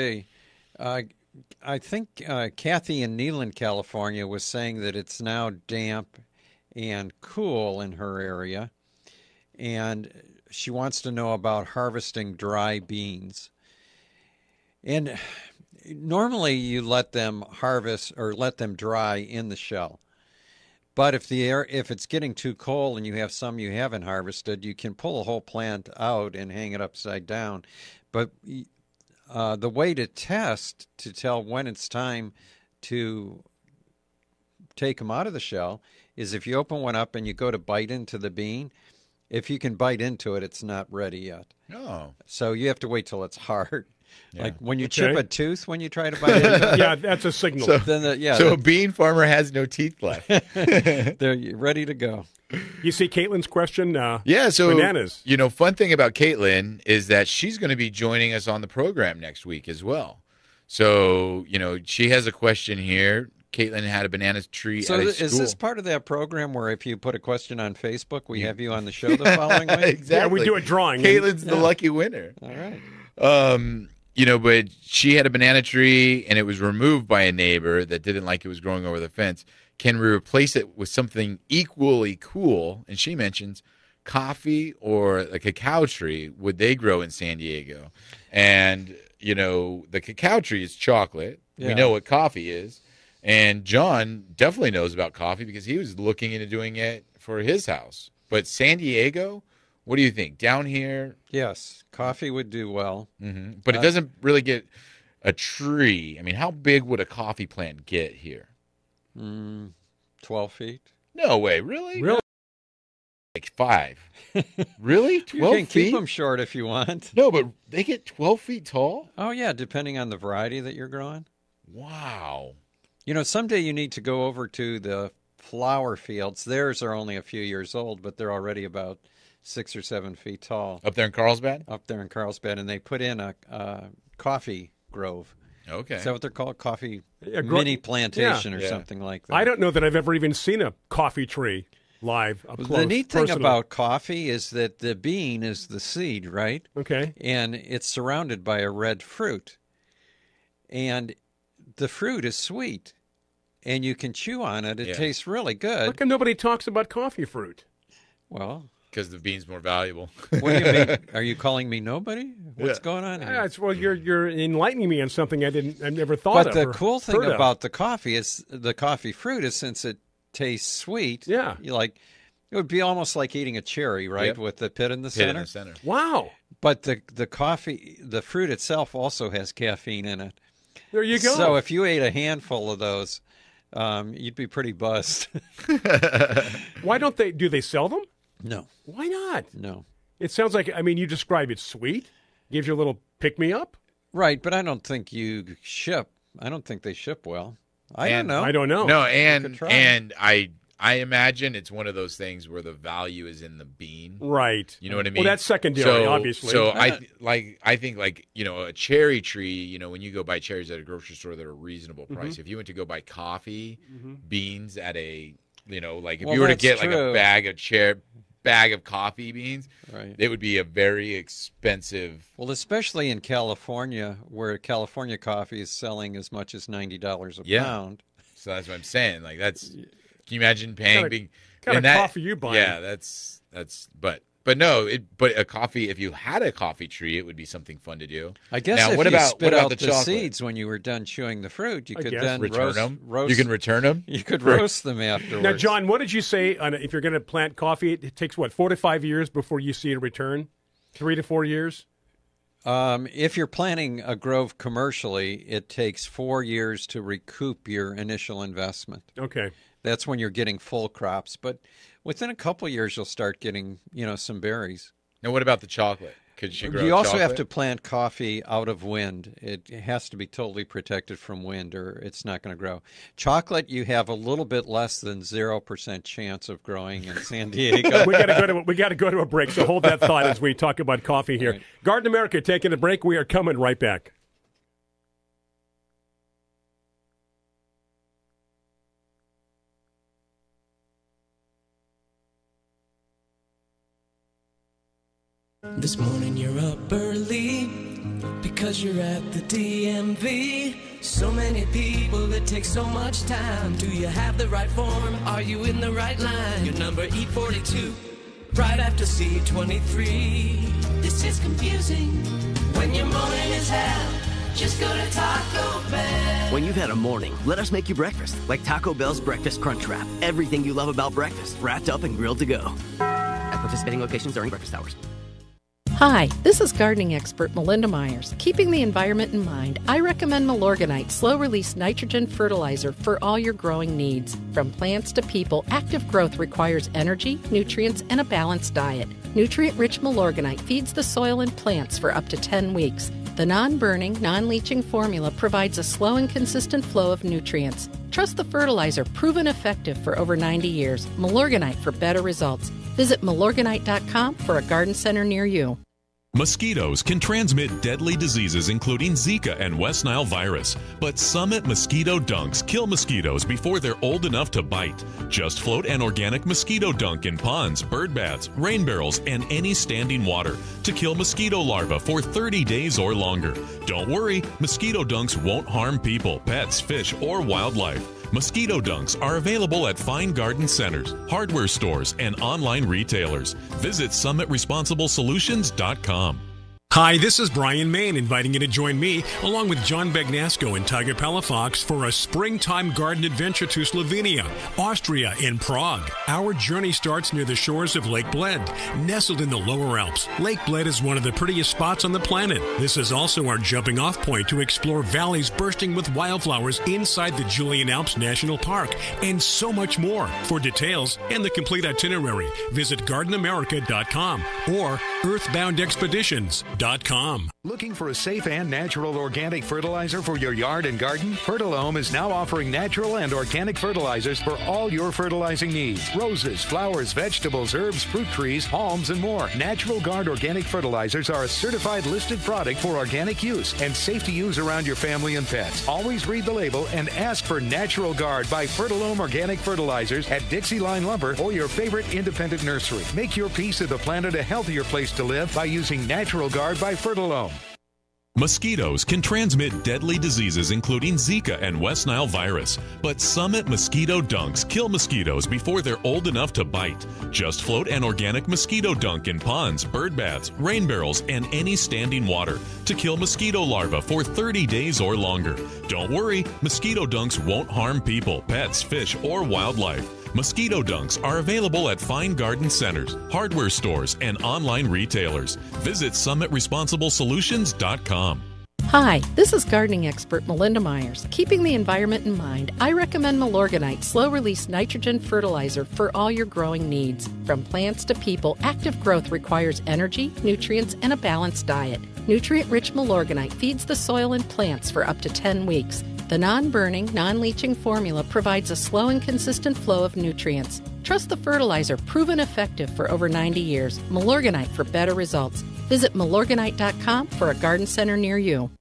I think Kathy in Neyland, California, was saying that it's now damp and cool in her area, and she wants to know about harvesting dry beans. And normally you let them harvest or let them dry in the shell. But if it's getting too cold and you have some you haven't harvested, you can pull a whole plant out and hang it upside down. But the way to test to tell when it's time to take them out of the shell is if you open one up and you go to bite into the bean. If you can bite into it, it's not ready yet. Oh. So you have to wait till it's hard. Yeah. Like when you chip a tooth when you try to bite it. Yeah, that's a signal. So, Then so a bean farmer has no teeth left. they're ready to go. You see Caitlin's question? Yeah, so bananas. Fun thing about Caitlin is that she's going to be joining us on the program next week as well. So, she has a question here. Caitlin had a banana tree So at a school. is this part of that program where if you put a question on Facebook, we have you on the show the following week? Exactly. Yeah, we do a drawing. Caitlin's the lucky winner. All right. But she had a banana tree and it was removed by a neighbor that didn't like it was growing over the fence. Can we replace it with something equally cool? And she mentions coffee or a cacao tree. Would they grow in San Diego? And, the cacao tree is chocolate. Yeah. We know what coffee is. And John definitely knows about coffee because he was looking into doing it for his house. But San Diego, what do you think? Down here? Yes, coffee would do well. Mm-hmm. But it doesn't really get a tree. I mean, how big would a coffee plant get here? 12 feet. No way. Really? Really? Like 5. Really? 12 You can feet? keep them short if you want. No, but they get 12 feet tall? Oh, yeah, depending on the variety that you're growing. Wow. Someday you need to go over to the flower fields. Theirs are only a few years old, but they're already about 6 or 7 feet tall. Up there in Carlsbad? Up there in Carlsbad, and they put in a coffee grove. Okay. Is that what they're called? Coffee Yeah, mini plantation or Yeah. something like that. I don't know that I've ever even seen a coffee tree live up close. The neat thing personally. about coffee is that the bean is the seed, right? Okay. And it's surrounded by a red fruit. And the fruit is sweet. And you can chew on it. It tastes really good. How come nobody talks about coffee fruit? Well, Because the bean's more valuable. what do you mean? Are you calling me nobody? What's going on here? Well, you're enlightening me on something I never thought But of. the or cool thing heard of. about the coffee is the coffee fruit is since it tastes sweet. Yeah. It would be almost like eating a cherry, right? Yep. With the pit in the Pit center. in the center. Wow. But the fruit itself also has caffeine in it. There you go. So if you ate a handful of those, you'd be pretty buzzed. Why don't they? Do they sell them? No. Why not? No. It sounds like, you describe it sweet, gives you a little pick-me-up. Right, but I don't think you ship. I don't think they ship well. I don't know. I don't know. No, could try. and I imagine it's one of those things where the value is in the bean. Right. You know what I mean? Well, that's secondary, obviously. So I think a cherry tree. When you go buy cherries at a grocery store that are reasonable price. If you went to go buy coffee beans at a if you were to get like a bag of coffee beans, Right. it would be a very expensive. Well, especially in California, where California coffee is selling as much as $90 a pound. So that's what I'm saying. Like that's. Can you imagine paying What kind of coffee you buying? Yeah, that's but no, but a coffee. If you had a coffee tree, it would be something fun to do. I guess now, if what you about spit what out about the chocolate? seeds when you were done chewing the fruit, you I could guess. then Return them. roast. You can return them. You could roast them afterwards. Now, John, what did you say? If you're going to plant coffee, it takes 4 to 5 years before you see a return? 3 to 4 years? If you're planting a grove commercially, it takes 4 years to recoup your initial investment. Okay. That's when you're getting full crops. But within a couple years, you'll start getting, some berries. Now, what about the chocolate? Could she grow You also have chocolate? to plant coffee out of wind. It has to be totally protected from wind or it's not going to grow. Chocolate, you have a little bit less than 0% chance of growing in San Diego. we got to go to a break, so hold that thought as we talk about coffee here. Right. Garden America taking a break. We are coming right back. This morning you're up early because you're at the DMV. So many people, it takes so much time. Do you have the right form? Are you in the right line? Your number E42, right after C23. This is confusing. When your morning is hell, just go to Taco Bell. When you've had a morning, let us make you breakfast. Like Taco Bell's Breakfast Crunch Wrap. Everything you love about breakfast, wrapped up and grilled to go. At participating locations during breakfast hours. Hi, this is gardening expert Melinda Myers. Keeping the environment in mind, I recommend Milorganite slow-release nitrogen fertilizer for all your growing needs. From plants to people, active growth requires energy, nutrients, and a balanced diet. Nutrient-rich Milorganite feeds the soil and plants for up to 10 weeks. The non-burning, non-leaching formula provides a slow and consistent flow of nutrients. Trust the fertilizer, proven effective for over 90 years. Milorganite for better results. Visit milorganite.com for a garden center near you. Mosquitoes can transmit deadly diseases including Zika and West Nile virus, but Summit Mosquito Dunks kill mosquitoes before they're old enough to bite. Just float an organic mosquito dunk in ponds, bird baths, rain barrels, and any standing water to kill mosquito larvae for 30 days or longer. Don't worry, mosquito dunks won't harm people, pets, fish, or wildlife. Mosquito dunks are available at fine garden centers, hardware stores, and online retailers. Visit SummitResponsibleSolutions.com. Hi, this is Brian Main inviting you to join me, along with John Begnasco and Tiger Palafox, for a springtime garden adventure to Slovenia, Austria, and Prague. Our journey starts near the shores of Lake Bled, nestled in the lower Alps. Lake Bled is one of the prettiest spots on the planet. This is also our jumping off point to explore valleys bursting with wildflowers inside the Julian Alps National Park, and so much more. For details and the complete itinerary, visit gardenamerica.com or earthboundexpeditions.com. Looking for a safe and natural organic fertilizer for your yard and garden? Fertilome is now offering natural and organic fertilizers for all your fertilizing needs. Roses, flowers, vegetables, herbs, fruit trees, palms, and more. Natural Guard organic fertilizers are a certified listed product for organic use and safe to use around your family and pets. Always read the label and ask for Natural Guard by Fertilome Organic Fertilizers at Dixie Line Lumber or your favorite independent nursery. Make your piece of the planet a healthier place to live by using Natural Guard by Fertilome. Mosquitoes can transmit deadly diseases including Zika and West Nile virus, but Summit Mosquito Dunks kill mosquitoes before they're old enough to bite. Just float an organic mosquito dunk in ponds, bird baths, rain barrels, and any standing water to kill mosquito larvae for 30 days or longer. Don't worry, mosquito dunks won't harm people, pets, fish, or wildlife. Mosquito dunks are available at fine garden centers, hardware stores, and online retailers. Visit SummitResponsibleSolutions.com. Hi, this is gardening expert Melinda Myers. Keeping the environment in mind, I recommend Milorganite slow-release nitrogen fertilizer for all your growing needs. From plants to people, active growth requires energy, nutrients, and a balanced diet. Nutrient-rich Milorganite feeds the soil and plants for up to 10 weeks. The non-burning, non-leaching formula provides a slow and consistent flow of nutrients. Trust the fertilizer, proven effective for over 90 years. Milorganite for better results. Visit milorganite.com for a garden center near you.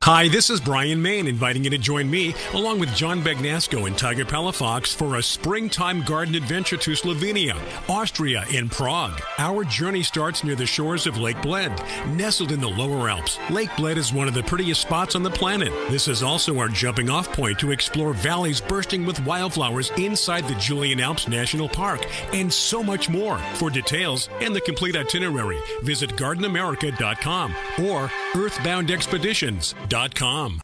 Hi, this is Brian Main inviting you to join me, along with John Begnasco and Tiger Palafox, for a springtime garden adventure to Slovenia, Austria, and Prague. Our journey starts near the shores of Lake Bled, nestled in the lower Alps. Lake Bled is one of the prettiest spots on the planet. This is also our jumping off point to explore valleys bursting with wildflowers inside the Julian Alps National Park, and so much more. For details and the complete itinerary, visit gardenamerica.com or earthboundexpeditions.com. Ryan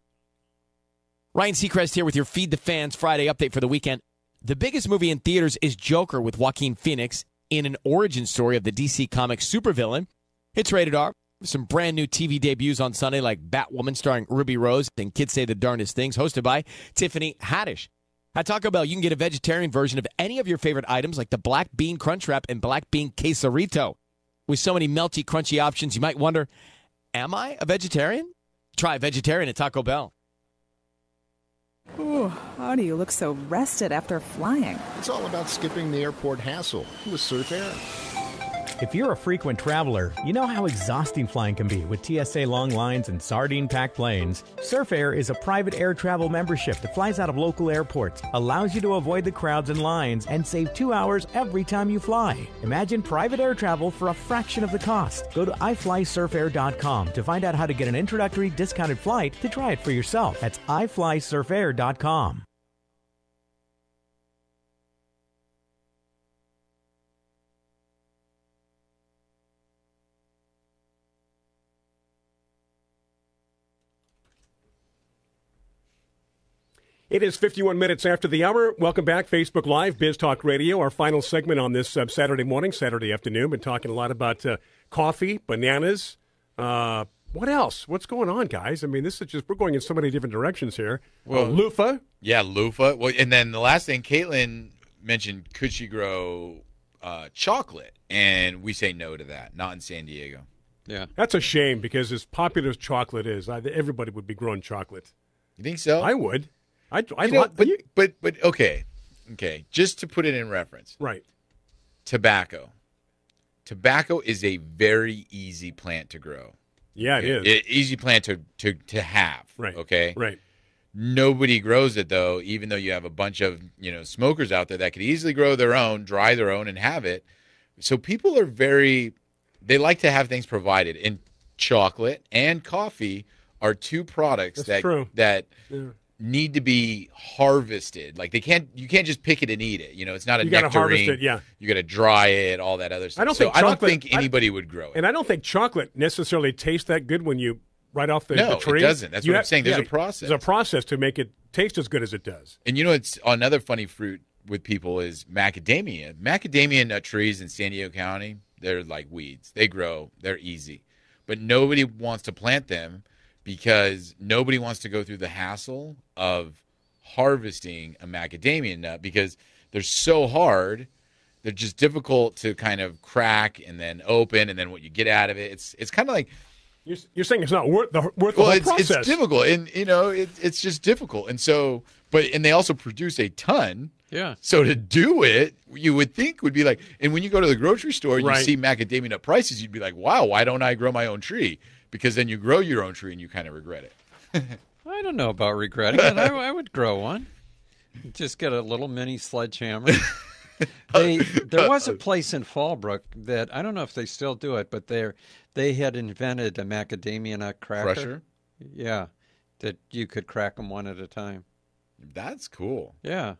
Seacrest here with your Feed the Fans Friday update for the weekend. The biggest movie in theaters is Joker with Joaquin Phoenix in an origin story of the DC Comics supervillain. It's rated R. Some brand new TV debuts on Sunday like Batwoman starring Ruby Rose and Kids Say the Darndest Things hosted by Tiffany Haddish. At Taco Bell, you can get a vegetarian version of any of your favorite items like the Black Bean Crunchwrap and Black Bean Quesarito. With so many melty, crunchy options, you might wonder, am I a vegetarian? Try vegetarian at Taco Bell. Ooh, how do you look so rested after flying? It's all about skipping the airport hassle with Surf Air. If you're a frequent traveler, you know how exhausting flying can be with TSA long lines and sardine-packed planes. Surf Air is a private air travel membership that flies out of local airports, allows you to avoid the crowds and lines, and save 2 hours every time you fly. Imagine private air travel for a fraction of the cost. Go to iFlySurfAir.com to find out how to get an introductory discounted flight to try it for yourself. That's iFlySurfAir.com. It is 51 minutes after the hour. Welcome back, Facebook Live, Biz Talk Radio, our final segment on this Saturday morning, Saturday afternoon. Been talking a lot about coffee, bananas. What else? What's going on, guys? I mean, this is just, we're going in so many different directions here. Well, loofah. Yeah, loofah. Well, and then the last thing, Caitlin mentioned, could she grow chocolate? And we say no to that, not in San Diego. Yeah. That's a shame because as popular as chocolate is, everybody would be growing chocolate. You think so? I would. But okay. Just to put it in reference. Right. Tobacco. Tobacco is a very easy plant to grow. Yeah, it is. Easy plant to have. Right. Okay. Right. Nobody grows it though, even though you have a bunch of smokers out there that could easily grow their own, dry their own, and have it. So people are they like to have things provided. And chocolate and coffee are two products that need to be harvested. Like you can't just pick it and eat it. It's not a nectarine. You got to harvest it, yeah. You got to dry it, all that other stuff. I don't think anybody would grow it. And I don't think chocolate necessarily tastes that good when you right off the tree. No, it doesn't. That's what I'm saying. There's a process. There's a process to make it taste as good as it does. And it's another funny fruit with people is macadamia. Macadamia nut trees in San Diego County, they're like weeds. They grow. They're easy. But nobody wants to plant them because nobody wants to go through the hassle of harvesting a macadamia nut because they're so hard. They're just difficult to kind of crack and then open, and then what you get out of it. It's kind of like you're saying it's not worth the whole process. It's difficult, and it's just difficult, and so and they also produce a ton. Yeah. So to do it, you would think would be like, and when you go to the grocery store, you Right. see macadamia nut prices, you'd be like, wow, why don't I grow my own tree? Because then you grow your own tree and you kind of regret it. I don't know about regretting it. I would grow one. Just get a little mini sledgehammer. There was a place in Fallbrook that I don't know if they still do it, but they had invented a macadamia nut cracker. Crusher? Yeah, that you could crack them one at a time. That's cool. Yeah.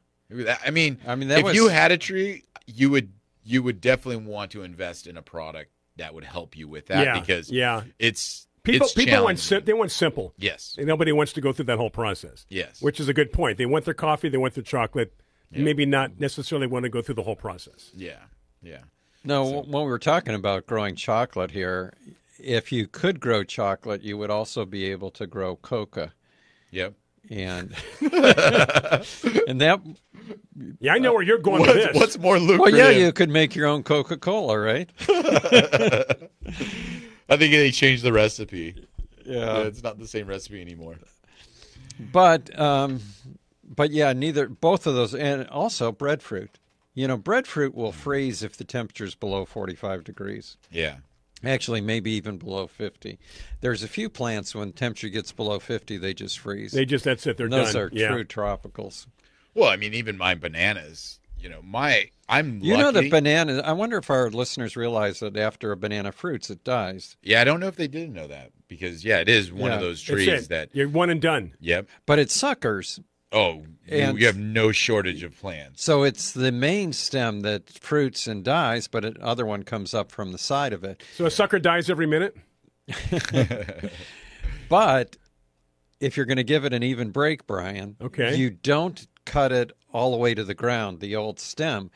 I mean, if you had a tree, you would definitely want to invest in a product that would help you with that because it's people challenging. they want simple. Yes. And nobody wants to go through that whole process. Yes. Which is a good point. They want their coffee, they want their chocolate, maybe not necessarily want to go through the whole process. Yeah. Yeah. No, when we were talking about growing chocolate here, if you could grow chocolate, you would also be able to grow coca. Yep. And and that. Yeah, I know where you're going with this. What's more lucrative? Well, yeah, you could make your own Coca-Cola, right? I think they changed the recipe. Yeah, it's not the same recipe anymore. But yeah, both of those, and also breadfruit. Breadfruit will freeze if the temperature is below 45 degrees. Yeah. Actually, maybe even below 50. There's a few plants when temperature gets below 50, they just freeze. That's it. They're done. Those are true tropicals. Well, I mean, even my bananas. I'm lucky. The bananas. I wonder if our listeners realize that after a banana fruits, it dies. Yeah, I don't know if they didn't know that because it is one of those trees that you're one and done. Yep. But it suckers. Oh, you have no shortage of plants. So it's the main stem that fruits and dies, but another one comes up from the side of it. So a sucker dies every minute? But if you're going to give it an even break, Brian, you don't cut it all the way to the ground, the old stem.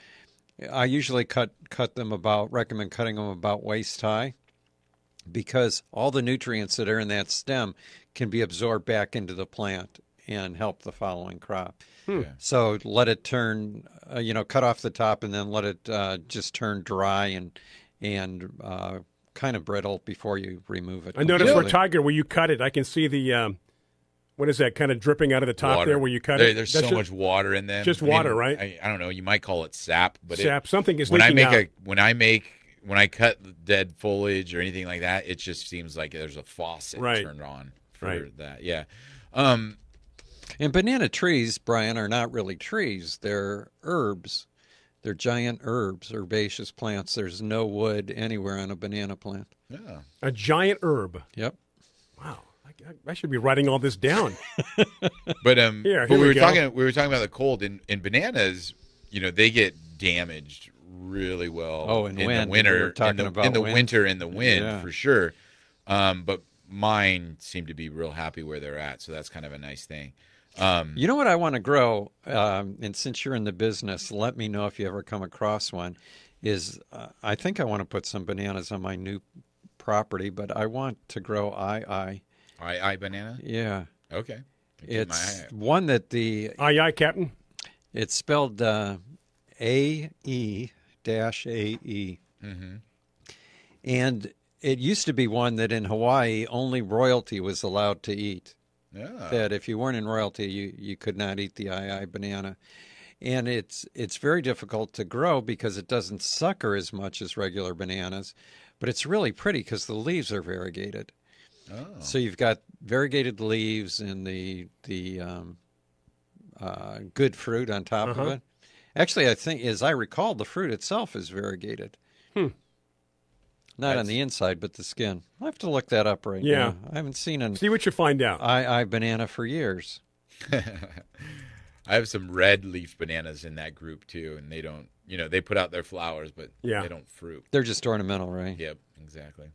I usually recommend cutting them about waist high because all the nutrients that are in that stem can be absorbed back into the plant and help the following crop. So let it turn, cut off the top and then let it just turn dry and kind of brittle before you remove it. I noticed where you cut it, I can see the, what is that, kind of dripping out of the top water. There where you cut it? There's so much water in them. Just water, right? I don't know. You might call it sap. But something is when leaking out. When I cut dead foliage or anything like that, it just seems like there's a faucet turned on for that. Yeah. And banana trees, Brian, are not really trees. They're herbs. They're giant herbs, herbaceous plants. There's no wood anywhere on a banana plant. Yeah. A giant herb. Yep. Wow. I should be writing all this down. But here we were go. talking about the cold in bananas. They get damaged really well. Oh, in the wind. winter, in the winter, in the wind Yeah. for sure. But mine seem to be real happy where they're at, so that's kind of a nice thing. You know what I want to grow, and since you're in the business, let me know if you ever come across one, is I think I want to put some bananas on my new property, but I want to grow I banana? Yeah. Okay. It's one that the... Aye, Captain? It's spelled A-E-A-E. Mm-hmm. And it used to be one that in Hawaii only royalty was allowed to eat. Yeah. That if you weren't in royalty, you could not eat the II banana. And it's very difficult to grow because it doesn't sucker as much as regular bananas, but it's really pretty because the leaves are variegated. Oh. So you've got variegated leaves and the good fruit on top of it. Actually, I think, as I recall, the fruit itself is variegated. Not on the inside, but the skin. I'll have to look that up right now. I haven't seen See what you find out. II banana for years. I have some red leaf bananas in that group too, and they don't, they put out their flowers, but they don't fruit. They're just ornamental, right? Yep, exactly.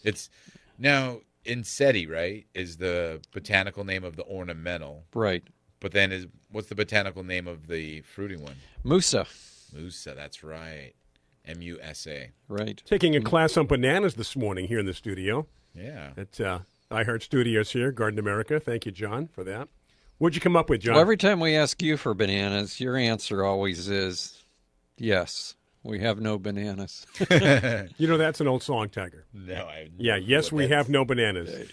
It's now Inseti, right, is the botanical name of the ornamental. Right. But then what's the botanical name of the fruiting one? Musa. Musa, that's right. MUSA. Right. Taking a class on bananas this morning here in the studio. Yeah. At iHeart Studios here, Garden America. Thank you, John, for that. What'd you come up with, John? Well, every time we ask you for bananas, your answer always is, yes, we have no bananas. That's an old song, Tiger. No, yes, we have no bananas.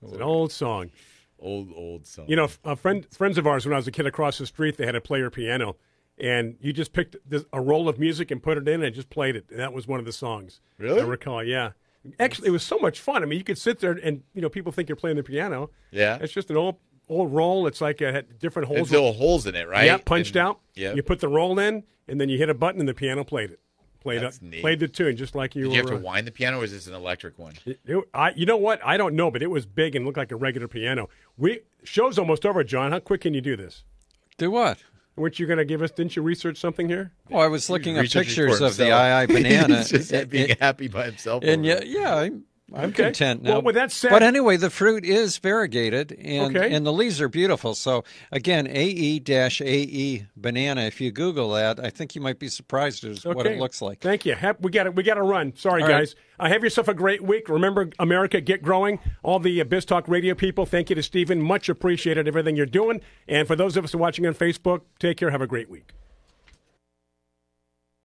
It's an old song. Old song. Friends of ours, when I was a kid across the street, they had a player piano, and you just picked a roll of music and put it in and just played it. And that was one of the songs. Really? I recall, yeah. Actually, it was so much fun. I mean, you could sit there and, people think you're playing the piano. Yeah. It's just an old roll. It's like different holes. There's little holes in it, right? Yeah, punched out. Yeah. You put the roll in, and then you hit a button, and the piano played it. Played the tune, just like you Did were. you have to wind the piano, or is this an electric one? You know what? I don't know, but it was big and looked like a regular piano. Show's almost over, John. How quick can you do this? Do what? Weren't you going to give us? Didn't you research something here? Oh, I was looking at pictures of the II banana. He's just being happy by himself. And I'm content now. Well, with that said, but anyway, the fruit is variegated, and the leaves are beautiful. So again, AE-AE banana. If you Google that, I think you might be surprised at what it looks like. Thank you. We got to run. Sorry, guys. Have yourself a great week. Remember, America, get growing. All the Biz Talk Radio people, thank you to Stephen. Much appreciated everything you're doing. And for those of us watching on Facebook, take care. Have a great week.